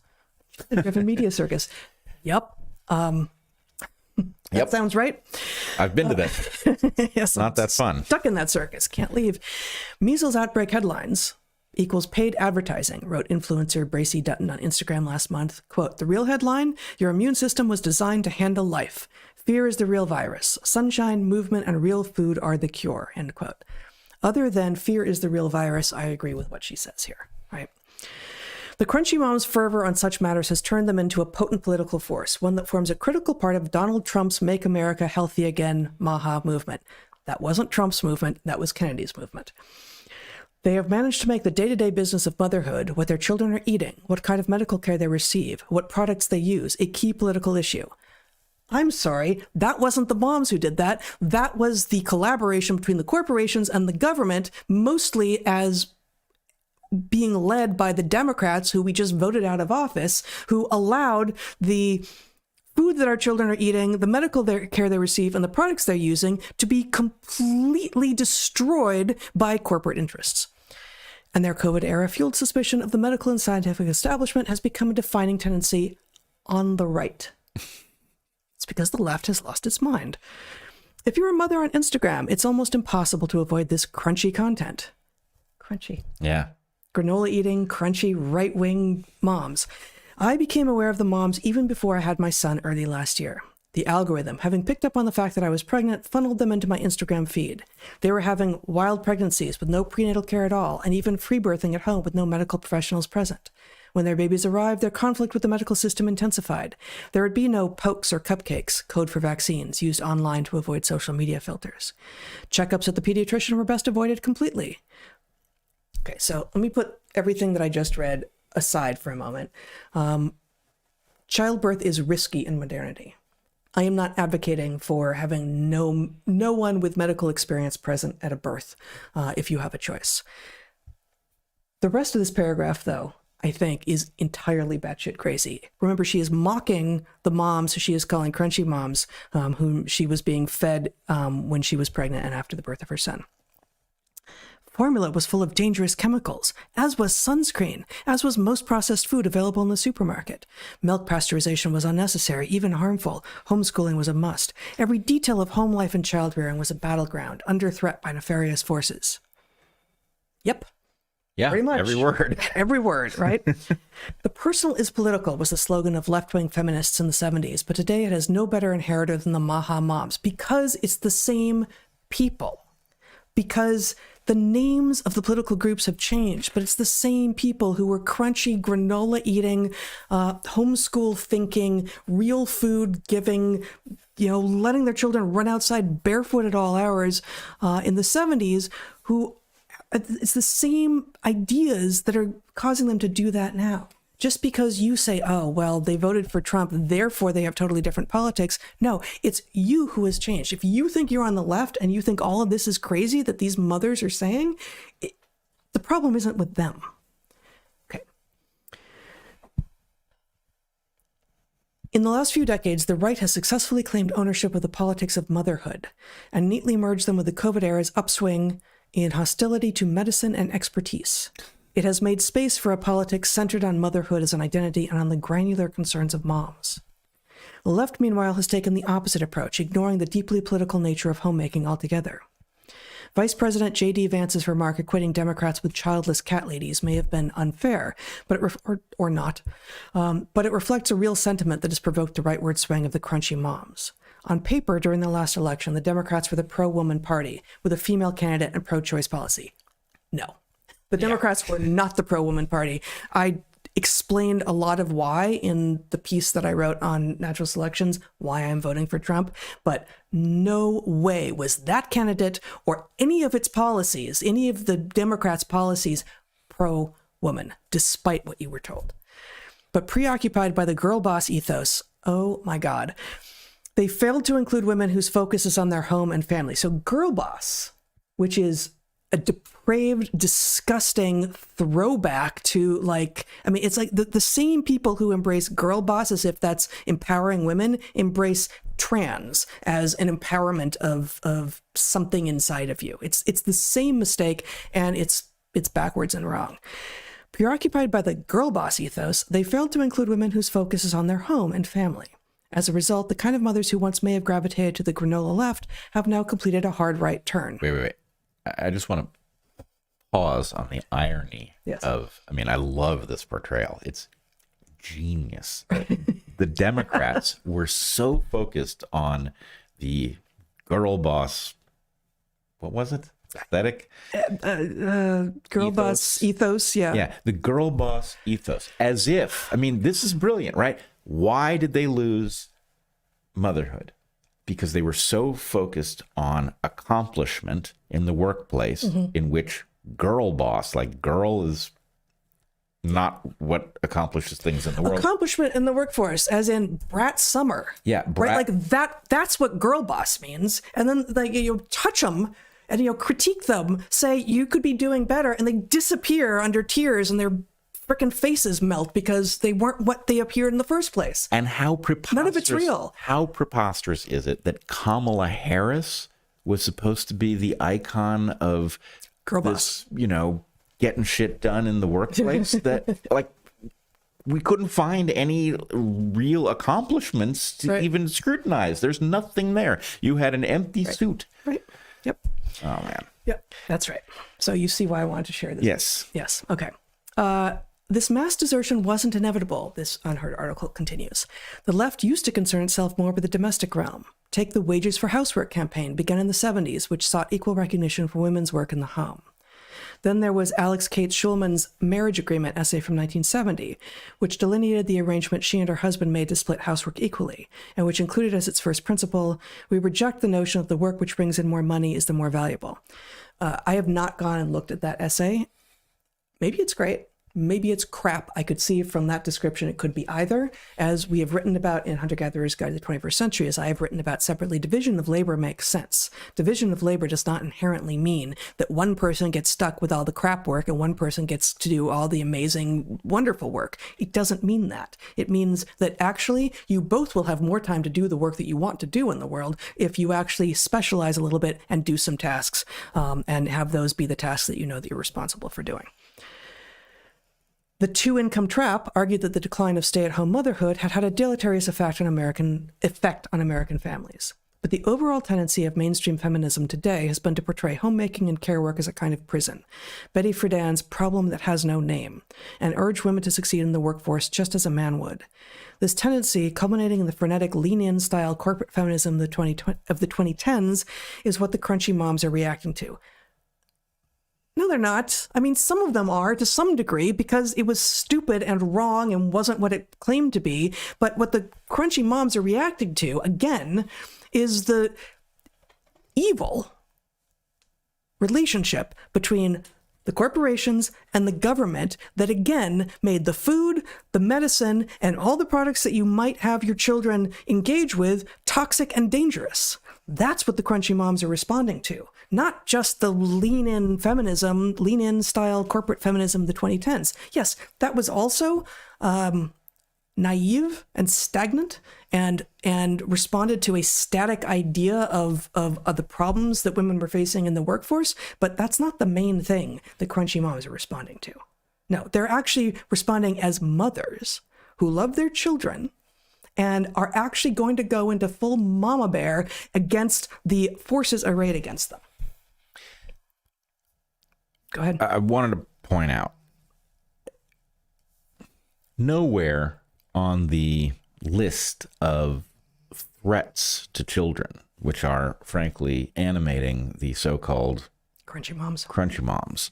Speaker 2: Agenda-driven media circus. Yep. That sounds right.
Speaker 1: I've been to that.
Speaker 2: Yes,
Speaker 1: Not that fun.
Speaker 2: Stuck in that circus. Can't leave. Measles outbreak headlines equals paid advertising, wrote influencer Bracy Dutton on Instagram last month. Quote, the real headline, your immune system was designed to handle life. Fear is the real virus. Sunshine, movement, and real food are the cure, end quote. Other than fear is the real virus, I agree with what she says here, right? The crunchy mom's fervor on such matters has turned them into a potent political force, one that forms a critical part of Donald Trump's Make America Healthy Again MAHA movement. That wasn't Trump's movement, that was Kennedy's movement. They have managed to make the day-to-day business of motherhood, what their children are eating, what kind of medical care they receive, what products they use, a key political issue. I'm sorry, that wasn't the moms who did that. That was the collaboration between the corporations and the government, mostly as being led by the Democrats who we just voted out of office, who allowed the food that our children are eating, the medical care they receive, and the products they're using to be completely destroyed by corporate interests. And their COVID-era fueled suspicion of the medical and scientific establishment has become a defining tendency on the right. It's because the left has lost its mind. If you're a mother on Instagram, it's almost impossible to avoid this crunchy content. Crunchy.
Speaker 1: Yeah.
Speaker 2: Granola eating, crunchy, right-wing moms. I became aware of the moms even before I had my son early last year. The algorithm, having picked up on the fact that I was pregnant, funneled them into my Instagram feed. They were having wild pregnancies with no prenatal care at all, and even free birthing at home with no medical professionals present. When their babies arrived, their conflict with the medical system intensified. There would be no pokes or cupcakes, code for vaccines, used online to avoid social media filters. Checkups at the pediatrician were best avoided completely. Okay, so let me put everything that I just read aside for a moment. Childbirth is risky in modernity. I am not advocating for having no one with medical experience present at a birth, if you have a choice. The rest of this paragraph, though, I think, is entirely batshit crazy. Remember, she is mocking the moms she is calling crunchy moms, whom she was being fed when she was pregnant and after the birth of her son. Formula was full of dangerous chemicals, as was sunscreen, as was most processed food available in the supermarket. Milk pasteurization was unnecessary, even harmful. Homeschooling was a must. Every detail of home life and childrearing was a battleground, under threat by nefarious forces. Yep.
Speaker 1: Yeah,
Speaker 2: Pretty much.
Speaker 1: every word.
Speaker 2: Every word, right? The personal is political was the slogan of left-wing feminists in the 70s, but today it has no better inheritor than the Maha moms because it's the same people. Because the names of the political groups have changed, but it's the same people who were crunchy, granola eating, homeschool thinking, real food giving, letting their children run outside barefoot at all hours in the 70s, who it's the same ideas that are causing them to do that now. Just because you say, oh, well, they voted for Trump, therefore they have totally different politics. No, it's you who has changed. If you think you're on the left and you think all of this is crazy that these mothers are saying, the problem isn't with them. Okay. In the last few decades, the right has successfully claimed ownership of the politics of motherhood and neatly merged them with the COVID era's upswing in hostility to medicine and expertise. It has made space for a politics centered on motherhood as an identity and on the granular concerns of moms. The left, meanwhile, has taken the opposite approach, ignoring the deeply political nature of homemaking altogether. Vice President J.D. Vance's remark equating Democrats with childless cat ladies may have been unfair, but or not, but it reflects a real sentiment that has provoked the rightward swing of the crunchy moms. On paper, during the last election, the Democrats were the pro-woman party with a female candidate and pro-choice policy. No. The Democrats were not the pro-woman party. I explained a lot of why in the piece that I wrote on natural selections, why I'm voting for Trump, but no way was that candidate or any of its policies, any of the Democrats' policies, pro-woman, despite what you were told. But preoccupied by the girl boss ethos, oh my God, they failed to include women whose focus is on their home and family. So girl boss, which is a depraved, disgusting throwback to it's like the same people who embrace girl boss as if that's empowering women embrace trans as an empowerment of something inside of you. It's the same mistake, and it's backwards and wrong. Preoccupied by the girl boss ethos, they failed to include women whose focus is on their home and family. As a result, the kind of mothers who once may have gravitated to the granola left have now completed a hard right turn.
Speaker 1: Wait. I just want to pause on the irony of, I love this portrayal. It's genius. The Democrats were so focused on the girl boss, what was it? Aesthetic?
Speaker 2: Girl boss ethos, yeah.
Speaker 1: Yeah, the girl boss ethos. As if, this is brilliant, right? Why did they lose motherhood? Because they were so focused on accomplishment in the workplace, in which girl boss, like girl is not what accomplishes things in the world.
Speaker 2: Accomplishment in the workforce, as in brat summer.
Speaker 1: Yeah,
Speaker 2: right? Like that's what girl boss means. And then touch them and critique them, say you could be doing better, and they disappear under tears and their frickin' faces melt because they weren't what they appeared in the first place.
Speaker 1: And how preposterous.
Speaker 2: None of it's real.
Speaker 1: How preposterous is it that Kamala Harris was supposed to be the icon of
Speaker 2: girl
Speaker 1: this,
Speaker 2: boss,
Speaker 1: getting shit done in the workplace? That we couldn't find any real accomplishments to even scrutinize. There's nothing there. You had an empty suit.
Speaker 2: Right. Yep.
Speaker 1: Oh man.
Speaker 2: Yep. That's right. So you see why I wanted to share this. Yes. Okay. This mass desertion wasn't inevitable, this unheard article continues. The left used to concern itself more with the domestic realm. Take the Wages for Housework campaign, begun in the 70s, which sought equal recognition for women's work in the home. Then there was Alex Kate Schulman's marriage agreement essay from 1970, which delineated the arrangement she and her husband made to split housework equally, and which included as its first principle, we reject the notion that the work which brings in more money is the more valuable. I have not gone and looked at that essay. Maybe it's great. Maybe it's crap. I could see from that description it could be either. As we have written about in Hunter-Gatherer's Guide to the 21st Century, as I have written about separately, division of labor makes sense. Division of labor does not inherently mean that one person gets stuck with all the crap work and one person gets to do all the amazing, wonderful work. It doesn't mean that. It means that actually you both will have more time to do the work that you want to do in the world if you actually specialize a little bit and do some tasks and have those be the tasks that you know that you're responsible for doing. The two-income trap argued that the decline of stay-at-home motherhood had had a deleterious effect on American families. But the overall tendency of mainstream feminism today has been to portray homemaking and care work as a kind of prison, Betty Friedan's problem that has no name, and urge women to succeed in the workforce just as a man would. This tendency, culminating in the frenetic lean-in style corporate feminism of the 2010s, is what the crunchy moms are reacting to. No, they're not. I mean, some of them are to some degree because it was stupid and wrong and wasn't what it claimed to be. But what the crunchy moms are reacting to, again, is the evil relationship between the corporations and the government that, again, made the food, the medicine, and all the products that you might have your children engage with toxic and dangerous. That's what the crunchy moms are responding to, not just the lean-in feminism, lean-in style corporate feminism of the 2010s. Yes, that was also naive and stagnant and responded to a static idea of the problems that women were facing in the workforce, but that's not the main thing the crunchy moms are responding to. No, they're actually responding as mothers who love their children and are actually going to go into full mama bear against the forces arrayed against them. Go ahead.
Speaker 1: I wanted to point out, nowhere on the list of threats to children, which are frankly animating the so-called
Speaker 2: crunchy moms,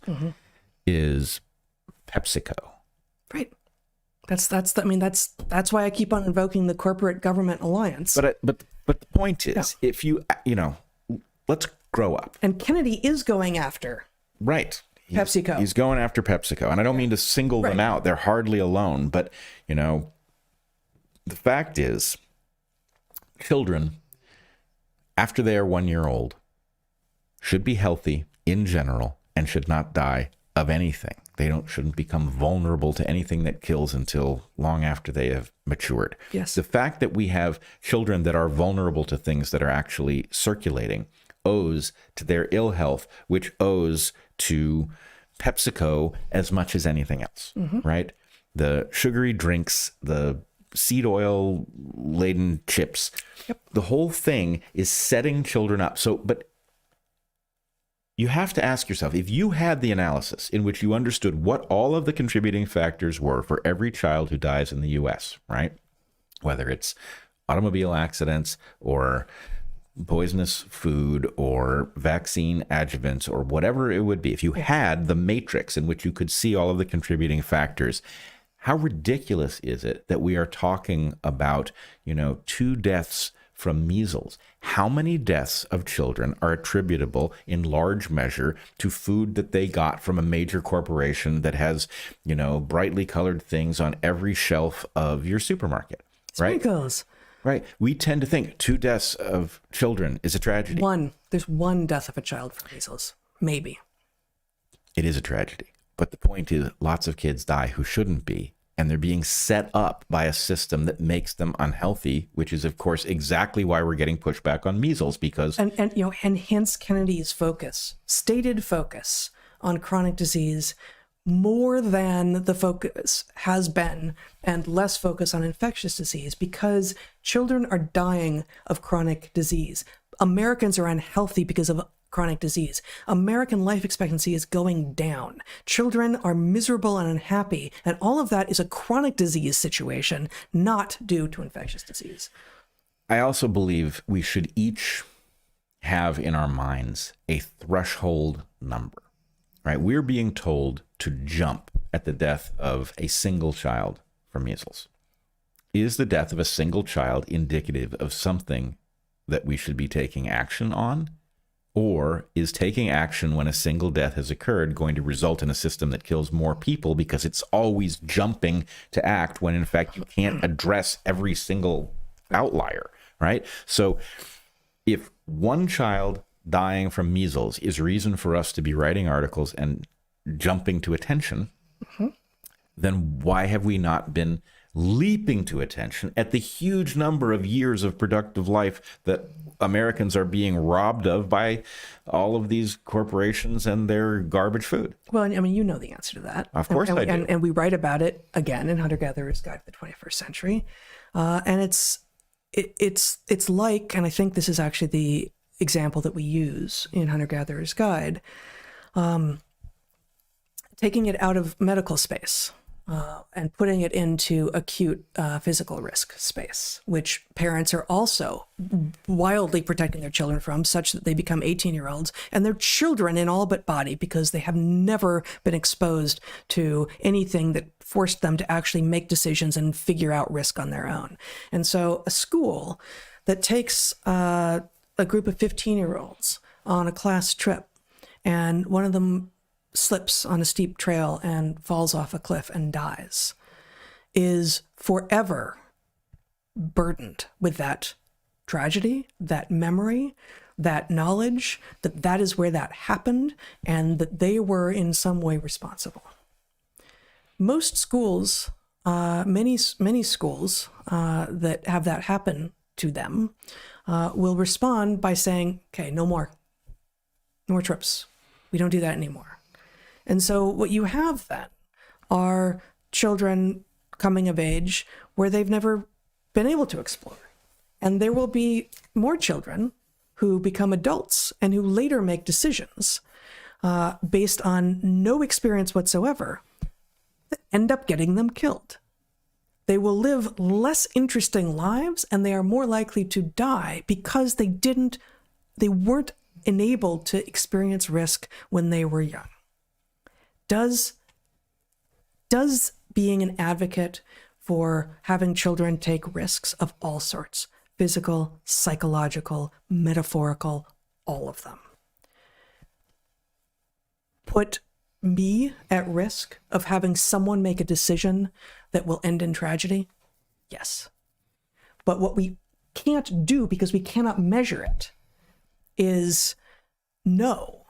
Speaker 1: is PepsiCo.
Speaker 2: Right. That's why I keep on invoking the corporate government alliance.
Speaker 1: But the point is, if you let's grow up.
Speaker 2: And Kennedy is going after PepsiCo.
Speaker 1: He's going after PepsiCo, and I don't mean to single them out. They're hardly alone, but the fact is, children, after they are 1 year old, should be healthy in general and should not die of anything. They shouldn't become vulnerable to anything that kills until long after they have matured.
Speaker 2: Yes.
Speaker 1: The fact that we have children that are vulnerable to things that are actually circulating owes to their ill health, which owes to PepsiCo as much as anything else, right? The sugary drinks, the seed oil laden chips, the whole thing is setting children up. But you have to ask yourself, if you had the analysis in which you understood what all of the contributing factors were for every child who dies in the US, right? Whether it's automobile accidents or poisonous food or vaccine adjuvants or whatever it would be, if you had the matrix in which you could see all of the contributing factors, how ridiculous is it that we are talking about, 2 deaths from measles? How many deaths of children are attributable in large measure to food that they got from a major corporation that has, brightly colored things on every shelf of your supermarket, right?
Speaker 2: Sprinkles.
Speaker 1: Right. We tend to think 2 deaths of children is a tragedy.
Speaker 2: There's 1 death of a child from measles. Maybe.
Speaker 1: It is a tragedy. But the point is, lots of kids die who shouldn't be, and they're being set up by a system that makes them unhealthy, which is, of course, exactly why we're getting pushback on measles, because...
Speaker 2: And hence Kennedy's stated focus on chronic disease, more than the focus has been, and less focus on infectious disease, because children are dying of chronic disease. Americans are unhealthy because of chronic disease. American life expectancy is going down. Children are miserable and unhappy, and all of that is a chronic disease situation, not due to infectious disease.
Speaker 1: I also believe we should each have in our minds a threshold number, right? We're being told to jump at the death of a single child from measles. Is the death of a single child indicative of something that we should be taking action on? Or is taking action when a single death has occurred going to result in a system that kills more people because it's always jumping to act when, in fact, you can't address every single outlier, right? So if 1 child dying from measles is reason for us to be writing articles and jumping to attention, then why have we not been leaping to attention at the huge number of years of productive life that Americans are being robbed of by all of these corporations and their garbage food?
Speaker 2: Well, I mean, you know the answer to that.
Speaker 1: Of course I do.
Speaker 2: And we write about it again in Hunter-Gatherer's Guide to the 21st Century. And it's it's like, and I think this is actually the example that we use in Hunter Gatherer's Guide, taking it out of medical space and putting it into acute physical risk space, which parents are also wildly protecting their children from, such that they become 18-year-olds and they're children in all but body because they have never been exposed to anything that forced them to actually make decisions and figure out risk on their own. And so a school that takes a group of 15-year-olds on a class trip, and one of them slips on a steep trail and falls off a cliff and dies, is forever burdened with that tragedy, that memory, that knowledge that that is where that happened and that they were in some way responsible. Most schools, many schools that have that happen to them will respond by saying, okay, no more trips. We don't do that anymore. And so what you have then are children coming of age where they've never been able to explore. And there will be more children who become adults and who later make decisions based on no experience whatsoever that end up getting them killed. They will live less interesting lives, and they are more likely to die because they weren't enabled to experience risk when they were young. Does being an advocate for having children take risks of all sorts, physical, psychological, metaphorical, all of them, put me at risk of having someone make a decision that will end in tragedy? Yes. But what we can't do, because we cannot measure it, is know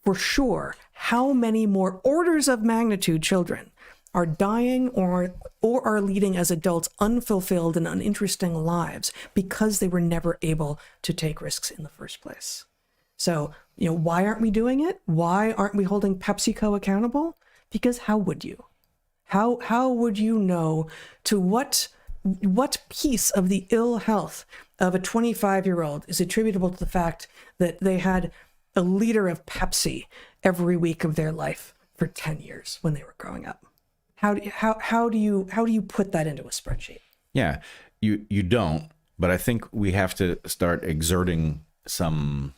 Speaker 2: for sure how many more orders of magnitude children are dying or are leading as adults unfulfilled and uninteresting lives because they were never able to take risks in the first place. So, why aren't we doing it? Why aren't we holding PepsiCo accountable? Because how would you? How would you know to what piece of the ill health of a 25-year-old is attributable to the fact that they had a liter of Pepsi every week of their life for 10 years when they were growing up? How do you put that into a spreadsheet?
Speaker 1: Yeah, you don't, but I think we have to start exerting some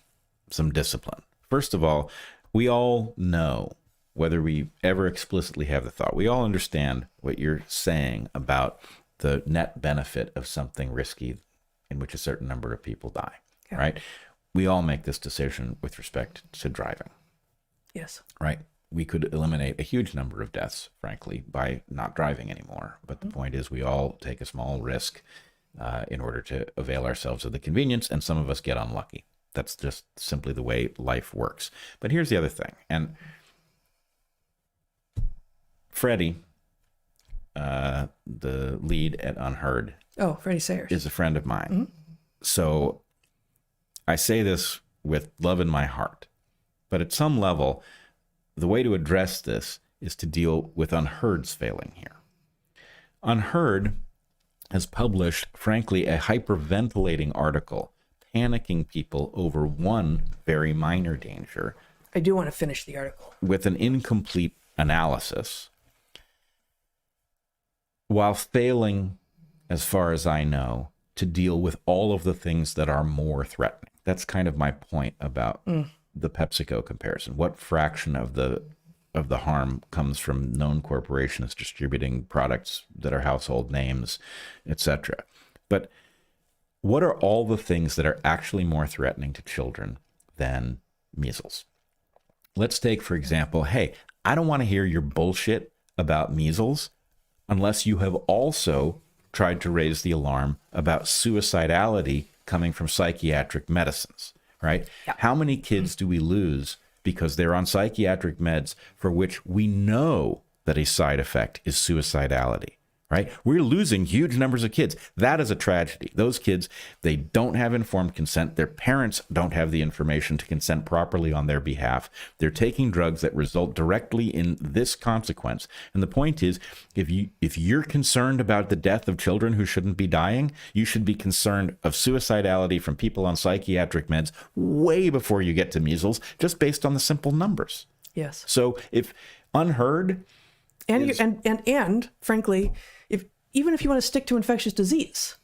Speaker 1: discipline. First of all, we all know, whether we ever explicitly have the thought, we all understand what you're saying about the net benefit of something risky in which a certain number of people die, right? We all make this decision with respect to driving.
Speaker 2: Yes.
Speaker 1: Right? We could eliminate a huge number of deaths, frankly, by not driving anymore. But the point is, we all take a small risk in order to avail ourselves of the convenience, and some of us get unlucky. That's just simply the way life works. But here's the other thing. And Freddie, the lead at Unheard,
Speaker 2: Freddie Sayers,
Speaker 1: is a friend of mine. So I say this with love in my heart. But at some level, the way to address this is to deal with Unheard's failing here. Unheard has published, frankly, a hyperventilating article panicking people over one very minor danger.
Speaker 2: I do want to finish the article.
Speaker 1: With an incomplete analysis, while failing, as far as I know, to deal with all of the things that are more threatening. That's kind of my point about the PepsiCo comparison. What fraction of the harm comes from known corporations distributing products that are household names, etc. But what are all the things that are actually more threatening to children than measles? Let's take, for example, hey, I don't want to hear your bullshit about measles unless you have also tried to raise the alarm about suicidality coming from psychiatric medicines, right? Yeah. How many kids do we lose because they're on psychiatric meds for which we know that a side effect is suicidality, right? We're losing huge numbers of kids. That is a tragedy. Those kids, they don't have informed consent. Their parents don't have the information to consent properly on their behalf. They're taking drugs that result directly in this consequence. And the point is, if you're concerned about the death of children who shouldn't be dying, you should be concerned of suicidality from people on psychiatric meds way before you get to measles, just based on the simple numbers.
Speaker 2: Yes.
Speaker 1: So if unheard,
Speaker 2: and frankly, even if you want to stick to infectious disease,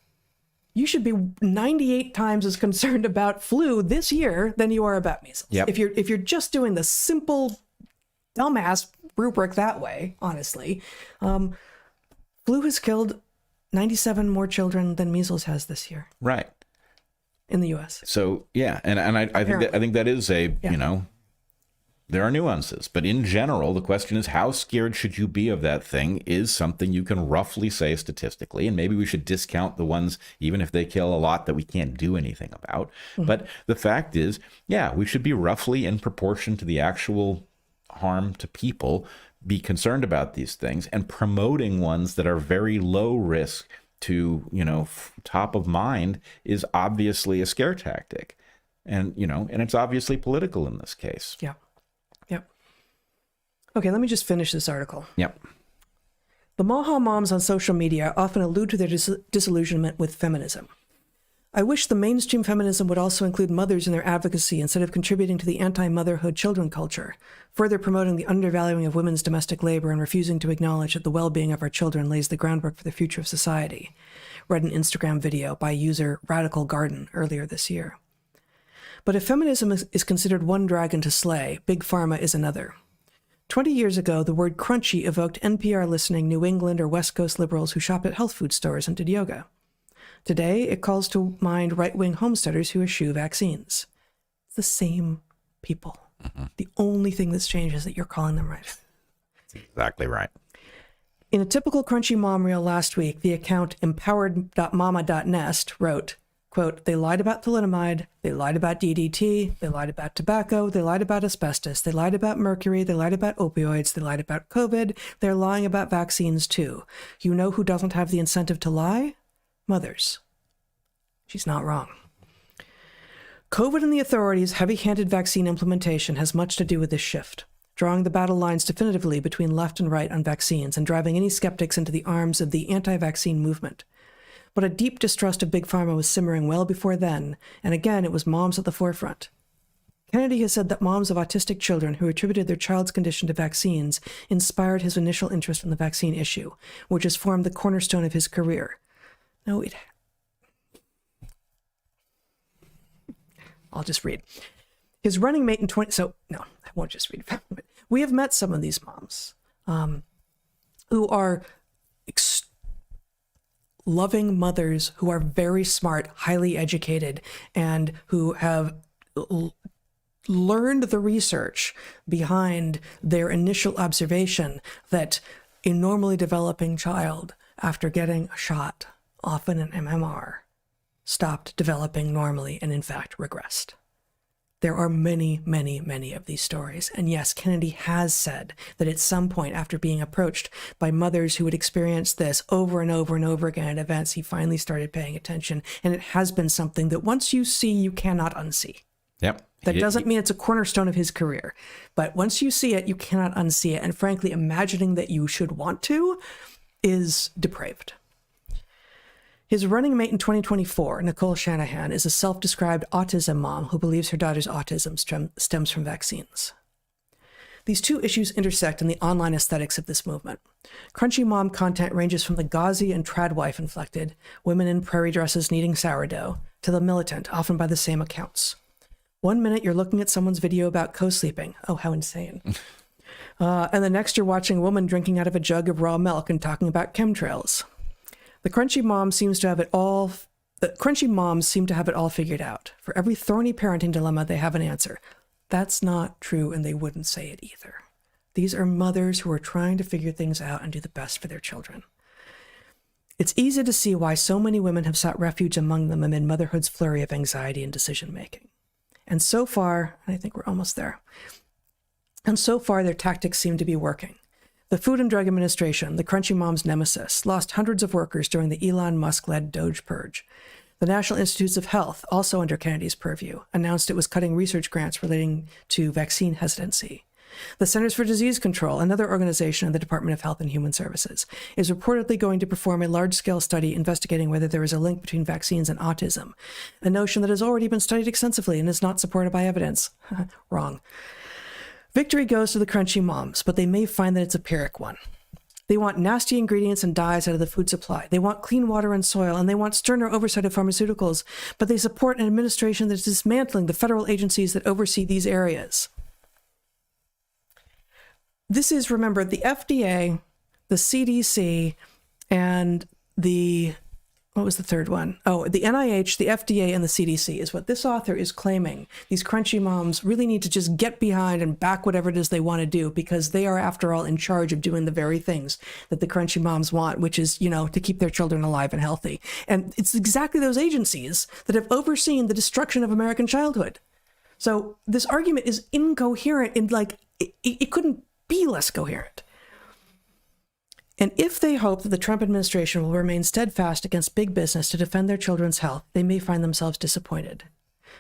Speaker 2: you should be 98 times as concerned about flu this year than you are about measles.
Speaker 1: Yep.
Speaker 2: If you're just doing the simple dumbass rubric that way, honestly, flu has killed 97 more children than measles has this year.
Speaker 1: right.
Speaker 2: In the U.S.
Speaker 1: So yeah, and I think that is a there are nuances, but in general, the question is, how scared should you be of that thing is something you can roughly say statistically, and maybe we should discount the ones, even if they kill a lot, that we can't do anything about. Mm-hmm. But the fact is, yeah, we should be roughly in proportion to the actual harm to people, be concerned about these things, and promoting ones that are very low risk to, top of mind is obviously a scare tactic. And, and it's obviously political in this case.
Speaker 2: Yeah. Yep. Okay, let me just finish this article.
Speaker 1: Yep.
Speaker 2: The Maha moms on social media often allude to their disillusionment with feminism. I wish the mainstream feminism would also include mothers in their advocacy instead of contributing to the anti-motherhood children culture, further promoting the undervaluing of women's domestic labor and refusing to acknowledge that the well-being of our children lays the groundwork for the future of society. Read an Instagram video by user Radical Garden earlier this year. But if feminism is considered one dragon to slay, Big Pharma is another. 20 years ago, the word crunchy evoked NPR-listening New England or West Coast liberals who shop at health food stores and did yoga. Today, it calls to mind right-wing homesteaders who eschew vaccines. It's the same people. Mm-hmm. The only thing that's changed is that you're calling them right.
Speaker 1: That's exactly right.
Speaker 2: In a typical crunchy mom reel last week, the account empowered.mama.nest wrote, quote, they lied about thalidomide, they lied about DDT, they lied about tobacco, they lied about asbestos, they lied about mercury, they lied about opioids, they lied about COVID, they're lying about vaccines too. You know who doesn't have the incentive to lie? Mothers. She's not wrong. COVID and the authorities' heavy-handed vaccine implementation has much to do with this shift, drawing the battle lines definitively between left and right on vaccines and driving any skeptics into the arms of the anti-vaccine movement. But a deep distrust of Big Pharma was simmering well before then, and again, it was moms at the forefront. Kennedy has said that moms of autistic children who attributed their child's condition to vaccines inspired his initial interest in the vaccine issue, which has formed the cornerstone of his career. No, I'll just read. His running mate in I won't just read. We have met some of these moms who are loving mothers who are very smart, highly educated, and who have learned the research behind their initial observation that a normally developing child, after getting a shot, often an MMR, stopped developing normally and in fact regressed. There are many, many, many of these stories. And yes, Kennedy has said that at some point after being approached by mothers who had experienced this over and over and over again at events, he finally started paying attention. And it has been something that once you see, you cannot unsee.
Speaker 1: Yep.
Speaker 2: That doesn't mean it's a cornerstone of his career. But once you see it, you cannot unsee it. And frankly, imagining that you should want to is depraved. His running mate in 2024, Nicole Shanahan, is a self-described autism mom who believes her daughter's autism stems from vaccines. These two issues intersect in the online aesthetics of this movement. Crunchy mom content ranges from the gauzy and tradwife inflected, women in prairie dresses needing sourdough, to the militant, often by the same accounts. 1 minute you're looking at someone's video about co-sleeping. Oh, how insane. And the next you're watching a woman drinking out of a jug of raw milk and talking about chemtrails. The crunchy moms seem to have it all figured out. For every thorny parenting dilemma, they have an answer. That's not true, and they wouldn't say it either. These are mothers who are trying to figure things out and do the best for their children. It's easy to see why so many women have sought refuge among them amid motherhood's flurry of anxiety and decision-making. And so far, and I think we're almost there, and so far their tactics seem to be working. The Food and Drug Administration, the Crunchy Mom's nemesis, lost hundreds of workers during the Elon Musk-led DOGE purge. The National Institutes of Health, also under Kennedy's purview, announced it was cutting research grants relating to vaccine hesitancy. The Centers for Disease Control, another organization in the Department of Health and Human Services, is reportedly going to perform a large-scale study investigating whether there is a link between vaccines and autism, a notion that has already been studied extensively and is not supported by evidence. Wrong. Victory goes to the Crunchy Moms, but they may find that it's a Pyrrhic one. They want nasty ingredients and dyes out of the food supply. They want clean water and soil, and they want sterner oversight of pharmaceuticals, but they support an administration that is dismantling the federal agencies that oversee these areas. This is, remember, the FDA, the CDC, and what was the third one? Oh, the NIH, the FDA, and the CDC is what this author is claiming. These Crunchy Moms really need to just get behind and back whatever it is they want to do, because they are, after all, in charge of doing the very things that the Crunchy Moms want, which is, to keep their children alive and healthy. And it's exactly those agencies that have overseen the destruction of American childhood. So this argument is incoherent, and it couldn't be less coherent. And if they hope that the Trump administration will remain steadfast against big business to defend their children's health, they may find themselves disappointed.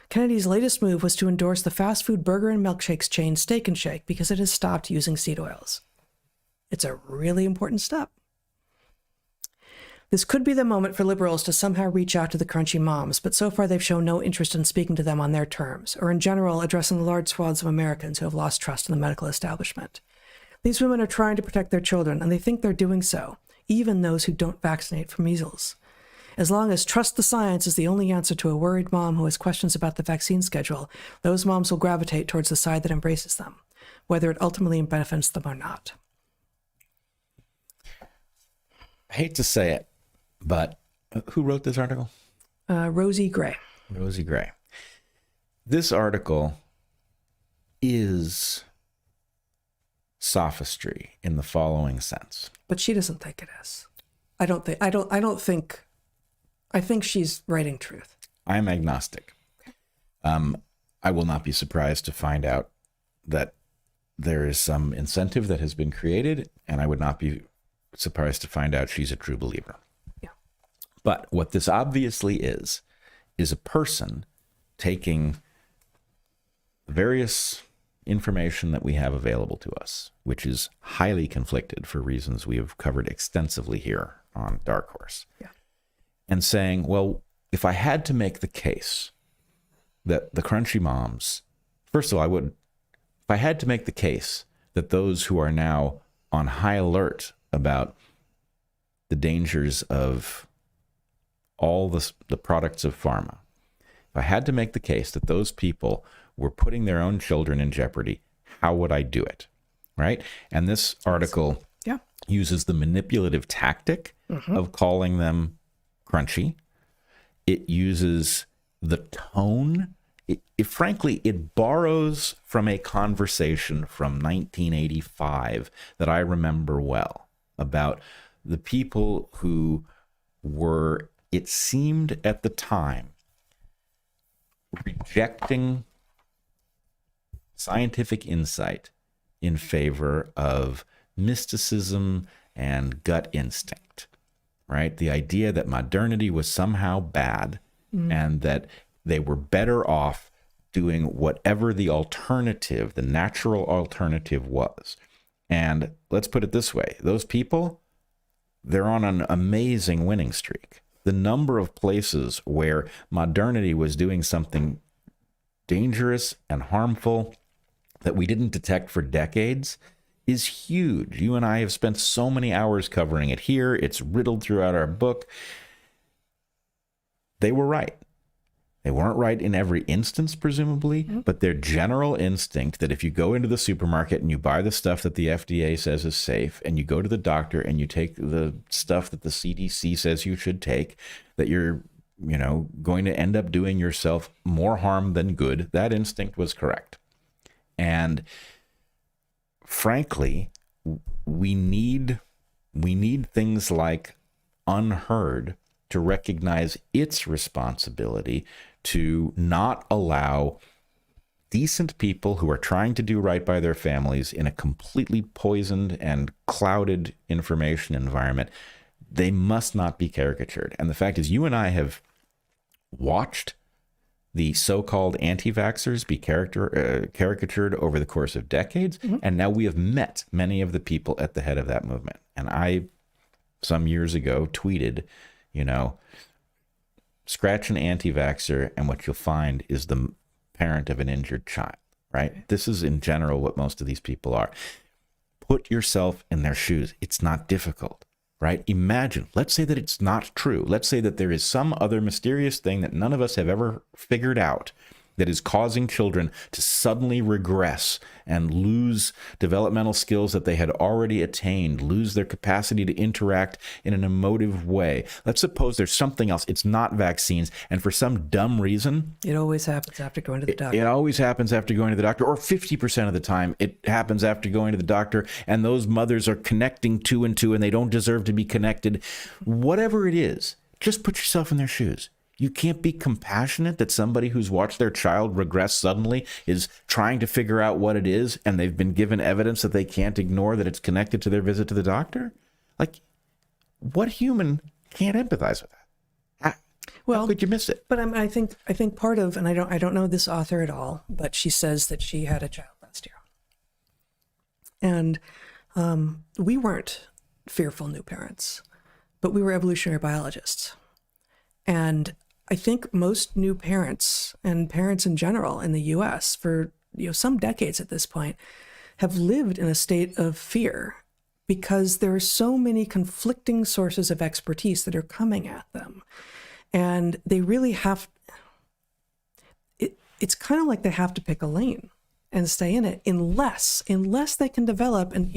Speaker 2: Kennedy's latest move was to endorse the fast food burger and milkshakes chain Steak and Shake because it has stopped using seed oils. It's a really important step. This could be the moment for liberals to somehow reach out to the Crunchy Moms, but so far they've shown no interest in speaking to them on their terms, or in general addressing the large swaths of Americans who have lost trust in the medical establishment. These women are trying to protect their children, and they think they're doing so, even those who don't vaccinate for measles. As long as trust the science is the only answer to a worried mom who has questions about the vaccine schedule, those moms will gravitate towards the side that embraces them, whether it ultimately benefits them or not.
Speaker 1: I hate to say it, but who wrote this article?
Speaker 2: Rosie Gray.
Speaker 1: Rosie Gray. This article is sophistry in the following sense.
Speaker 2: But she doesn't think it is. I think she's writing truth.
Speaker 1: I'm agnostic. I will not be surprised to find out that there is some incentive that has been created, and I would not be surprised to find out she's a true believer.
Speaker 2: Yeah.
Speaker 1: But what this obviously is a person taking various information that we have available to us, which is highly conflicted for reasons we have covered extensively here on Dark Horse, and saying, well, if I had to make the case that the Crunchy Moms, first of all, if I had to make the case that those who are now on high alert about the dangers of all the products of pharma, if I had to make the case that those people were putting their own children in jeopardy, how would I do it? Right? And this article uses the manipulative tactic of calling them crunchy. It uses the tone. Frankly, it borrows from a conversation from 1985 that I remember well about the people who were, it seemed at the time, rejecting scientific insight in favor of mysticism and gut instinct, right? The idea that modernity was somehow bad and that they were better off doing whatever the alternative, the natural alternative was. And let's put it this way, those people, they're on an amazing winning streak. The number of places where modernity was doing something dangerous and harmful that we didn't detect for decades is huge. You and I have spent so many hours covering it here. It's riddled throughout our book. They were right. They weren't right in every instance, presumably, but their general instinct that if you go into the supermarket and you buy the stuff that the FDA says is safe, and you go to the doctor and you take the stuff that the CDC says you should take, that you're, going to end up doing yourself more harm than good, that instinct was correct. And frankly, we need things like Unheard to recognize its responsibility to not allow decent people who are trying to do right by their families in a completely poisoned and clouded information environment, they must not be caricatured. And the fact is, you and I have watched the so-called anti-vaxxers be caricatured over the course of decades, and now we have met many of the people at the head of that movement. And I, some years ago, tweeted, scratch an anti-vaxxer, and what you'll find is the parent of an injured child, right? This is in general what most of these people are. Put yourself in their shoes. It's not difficult, right? Imagine, let's say that it's not true. Let's say that there is some other mysterious thing that none of us have ever figured out that is causing children to suddenly regress and lose developmental skills that they had already attained, lose their capacity to interact in an emotive way. Let's suppose there's something else. It's not vaccines. And for some dumb reason,
Speaker 2: it always happens after going to the doctor.
Speaker 1: It always happens after going to the doctor, or 50% of the time it happens after going to the doctor, and those mothers are connecting two and two and they don't deserve to be connected. Whatever it is, just put yourself in their shoes. You can't be compassionate that somebody who's watched their child regress suddenly is trying to figure out what it is, and they've been given evidence that they can't ignore that it's connected to their visit to the doctor? Like, what human can't empathize with that? How could you miss it?
Speaker 2: But I think part of, and I don't know this author at all, but she says that she had a child last year, and we weren't fearful new parents, but we were evolutionary biologists, and I think most new parents and parents in general in the U.S. for some decades at this point have lived in a state of fear because there are so many conflicting sources of expertise that are coming at them, and they really have. It's kind of like they have to pick a lane and stay in it unless they can develop, and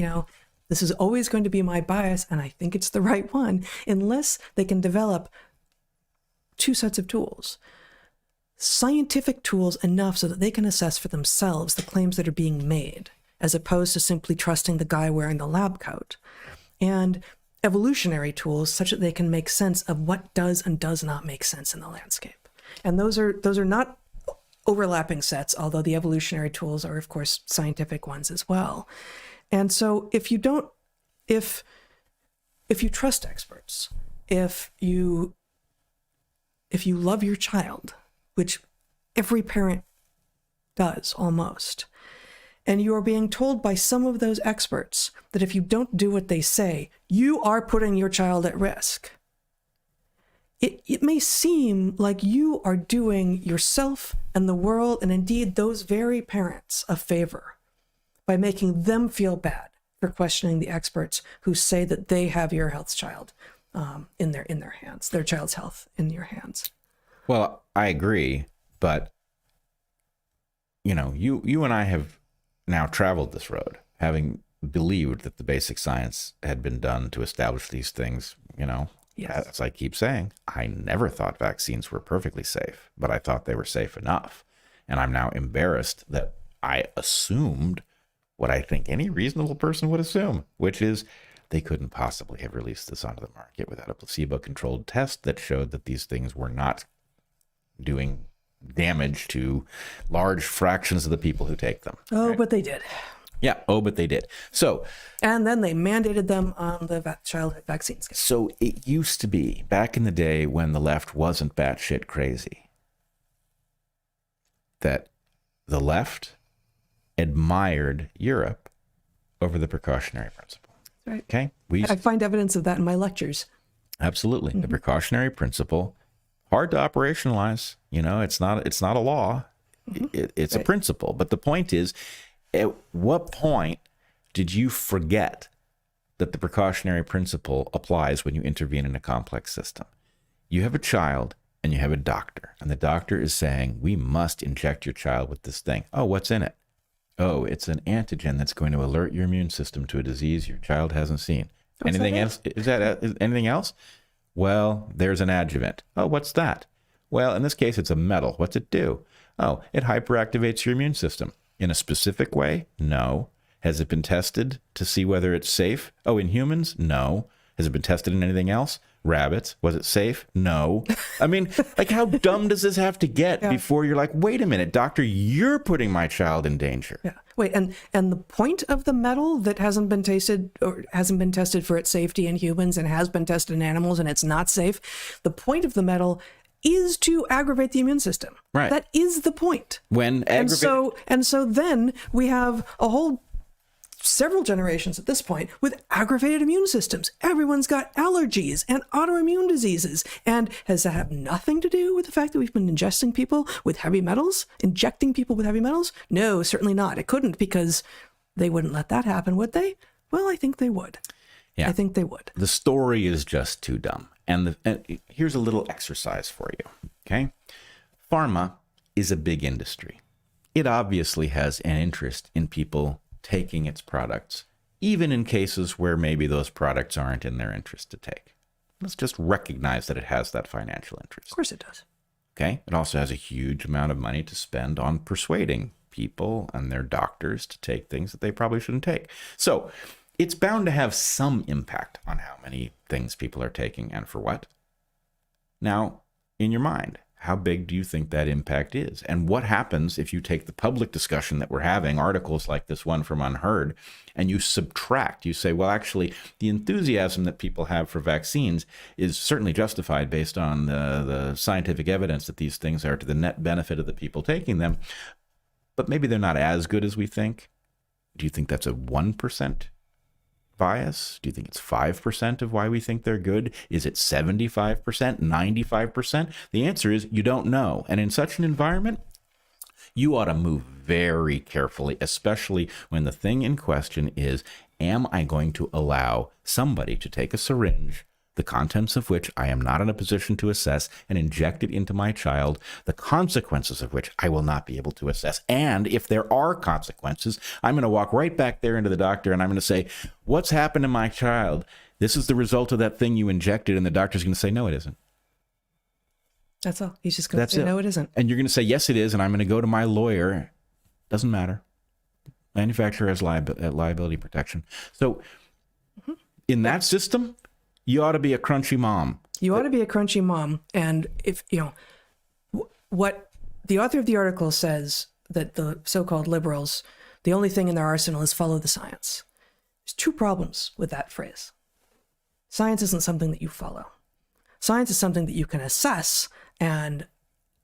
Speaker 2: this is always going to be my bias, and I think it's the right one, unless they can develop two sets of tools, scientific tools enough so that they can assess for themselves the claims that are being made, as opposed to simply trusting the guy wearing the lab coat, and evolutionary tools such that they can make sense of what does and does not make sense in the landscape. And those are not overlapping sets, although the evolutionary tools are, of course, scientific ones as well. And so if you trust experts, if you love your child, which every parent does almost, and you are being told by some of those experts that if you don't do what they say, you are putting your child at risk, it may seem like you are doing yourself and the world, and indeed those very parents, a favor by making them feel bad for questioning the experts who say that they have your health child in their hands, their child's health in your hands.
Speaker 1: Well, I agree, but you and I have now traveled this road, having believed that the basic science had been done to establish these things.
Speaker 2: Yes.
Speaker 1: As I keep saying, I never thought vaccines were perfectly safe, but I thought they were safe enough, and I'm now embarrassed that I assumed what I think any reasonable person would assume, which is they couldn't possibly have released this onto the market without a placebo-controlled test that showed that these things were not doing damage to large fractions of the people who take them.
Speaker 2: Oh, right? But they did.
Speaker 1: Yeah. Oh, but they did. So,
Speaker 2: and then they mandated them on the childhood vaccines.
Speaker 1: So it used to be back in the day when the left wasn't batshit crazy, that the left admired Europe over the precautionary principle.
Speaker 2: Right.
Speaker 1: Okay.
Speaker 2: I find evidence of that in my lectures.
Speaker 1: Absolutely. Mm-hmm. The precautionary principle, hard to operationalize. It's not a law. Mm-hmm. It's right. A principle. But the point is, at what point did you forget that the precautionary principle applies when you intervene in a complex system? You have a child and you have a doctor, and the doctor is saying, we must inject your child with this thing. Oh, what's in it? Oh, it's an antigen that's going to alert your immune system to a disease your child hasn't seen. Anything else? Is anything else? Well, there's an adjuvant. Oh, what's that? Well, in this case, it's a metal. What's it do? Oh, it hyperactivates your immune system. In a specific way? No. Has it been tested to see whether it's safe? Oh, in humans? No. Has it been tested in anything else? rabbits. Was it safe? No. I mean, like, how dumb does this have to get before you're like, wait a minute, doctor, you're putting my child in danger?
Speaker 2: Yeah. Wait, and the point of the metal that hasn't been tasted or hasn't been tested for its safety in humans and has been tested in animals and it's not safe, the point of the metal is to aggravate the immune system.
Speaker 1: Right.
Speaker 2: That is the point.
Speaker 1: When
Speaker 2: and so then we have several generations at this point with aggravated immune systems. Everyone's got allergies and autoimmune diseases. And has that have nothing to do with the fact that we've been injecting people with heavy metals? No, certainly not. It couldn't, because they wouldn't let that happen, would they? Well, I think they would.
Speaker 1: Yeah.
Speaker 2: I think they would.
Speaker 1: The story is just too dumb. And here's a little exercise for you, okay? Pharma is a big industry. It obviously has an interest in people taking its products, even in cases where maybe those products aren't in their interest to take. Let's just recognize that it has that financial interest.
Speaker 2: Of course it does.
Speaker 1: Okay? It also has a huge amount of money to spend on persuading people and their doctors to take things that they probably shouldn't take. So it's bound to have some impact on how many things people are taking and for what. Now, in your mind, how big do you think that impact is? And what happens if you take the public discussion that we're having, articles like this one from Unheard, and you subtract, you say, well, actually, the enthusiasm that people have for vaccines is certainly justified based on the scientific evidence that these things are to the net benefit of the people taking them, but maybe they're not as good as we think. Do you think that's a 1% bias? Do you think it's 5% of why we think they're good? Is it 75%, 95%? The answer is you don't know. And in such an environment, you ought to move very carefully, especially when the thing in question is, am I going to allow somebody to take a syringe, the contents of which I am not in a position to assess, and inject it into my child, the consequences of which I will not be able to assess. And if there are consequences, I'm going to walk right back there into the doctor and I'm going to say, what's happened to my child? This is the result of that thing you injected. And the doctor's going to say, no, it isn't.
Speaker 2: That's all. He's just going to say, no, it isn't.
Speaker 1: And you're going to say, yes, it is. And I'm going to go to my lawyer. Doesn't matter. Manufacturer has liability protection. So in that system, you ought to be a crunchy mom.
Speaker 2: You ought to be a crunchy mom. And if, what the author of the article says, that the so-called liberals, the only thing in their arsenal is follow the science. There's two problems with that phrase. Science isn't something that you follow. Science is something that you can assess and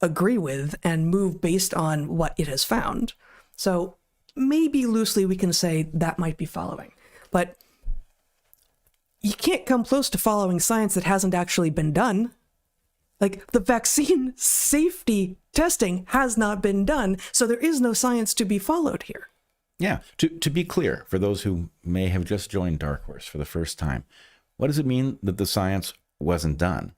Speaker 2: agree with and move based on what it has found. So maybe loosely we can say that might be following. But you can't come close to following science that hasn't actually been done. Like, the vaccine safety testing has not been done, so there is no science to be followed here.
Speaker 1: Yeah. To be clear, for those who may have just joined Dark Horse for the first time, what does it mean that the science wasn't done?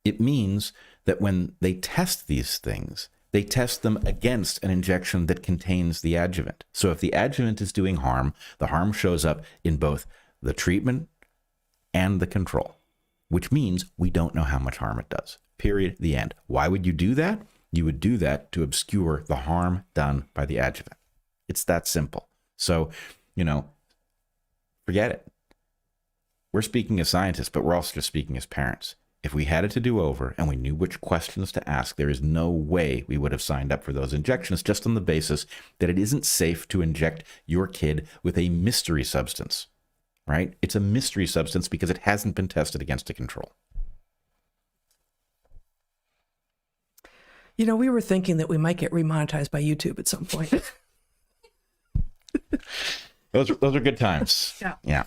Speaker 1: It means that when they test these things, they test them against an injection that contains the adjuvant. So if the adjuvant is doing harm, the harm shows up in both the treatment and the control, which means we don't know how much harm it does. Period. The end. Why would you do that? You would do that to obscure the harm done by the adjuvant. It's that simple. So, forget it. We're speaking as scientists, but we're also just speaking as parents. If we had it to do over and we knew which questions to ask, there is no way we would have signed up for those injections, just on the basis that it isn't safe to inject your kid with a mystery substance. Right? It's a mystery substance because it hasn't been tested against a control.
Speaker 2: We were thinking that we might get remonetized by YouTube at some point.
Speaker 1: Those are good times. Yeah.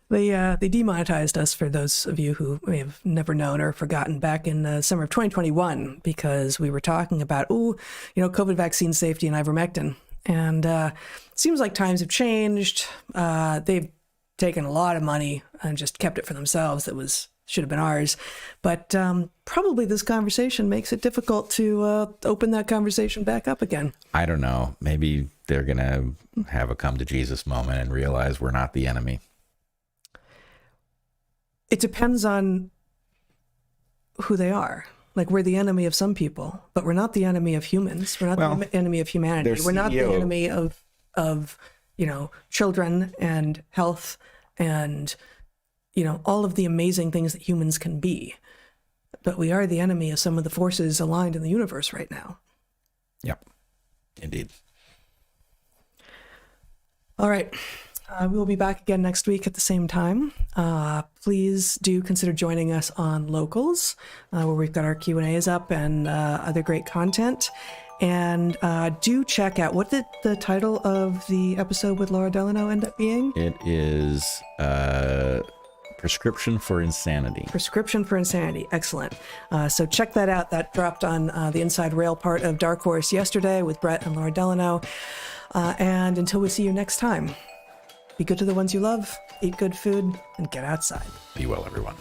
Speaker 2: They demonetized us, for those of you who may have never known or forgotten, back in the summer of 2021, because we were talking about, COVID vaccine safety and ivermectin. And it seems like times have changed. They've taken a lot of money and just kept it for themselves. That should have been ours. But probably this conversation makes it difficult to open that conversation back up again.
Speaker 1: I don't know. Maybe they're going to have a come to Jesus moment and realize we're not the enemy.
Speaker 2: It depends on who they are. Like, we're the enemy of some people, but we're not the enemy of humans. We're not the enemy of humanity. We're not the enemy of children and health and all of the amazing things that humans can be. But we are the enemy of some of the forces aligned in the universe right now.
Speaker 1: Yep. Indeed.
Speaker 2: All right. We will be back again next week at the same time. Please do consider joining us on Locals, where we've got our Q&As up and other great content. And do check out, what did the title of the episode with Laura Delano end up being?
Speaker 1: It is Prescription for Insanity.
Speaker 2: Prescription for Insanity. Excellent. So check that out. That dropped on the Inside Rail part of Dark Horse yesterday with Bret and Laura Delano. And until we see you next time, be good to the ones you love, eat good food, and get outside.
Speaker 1: Be well, everyone.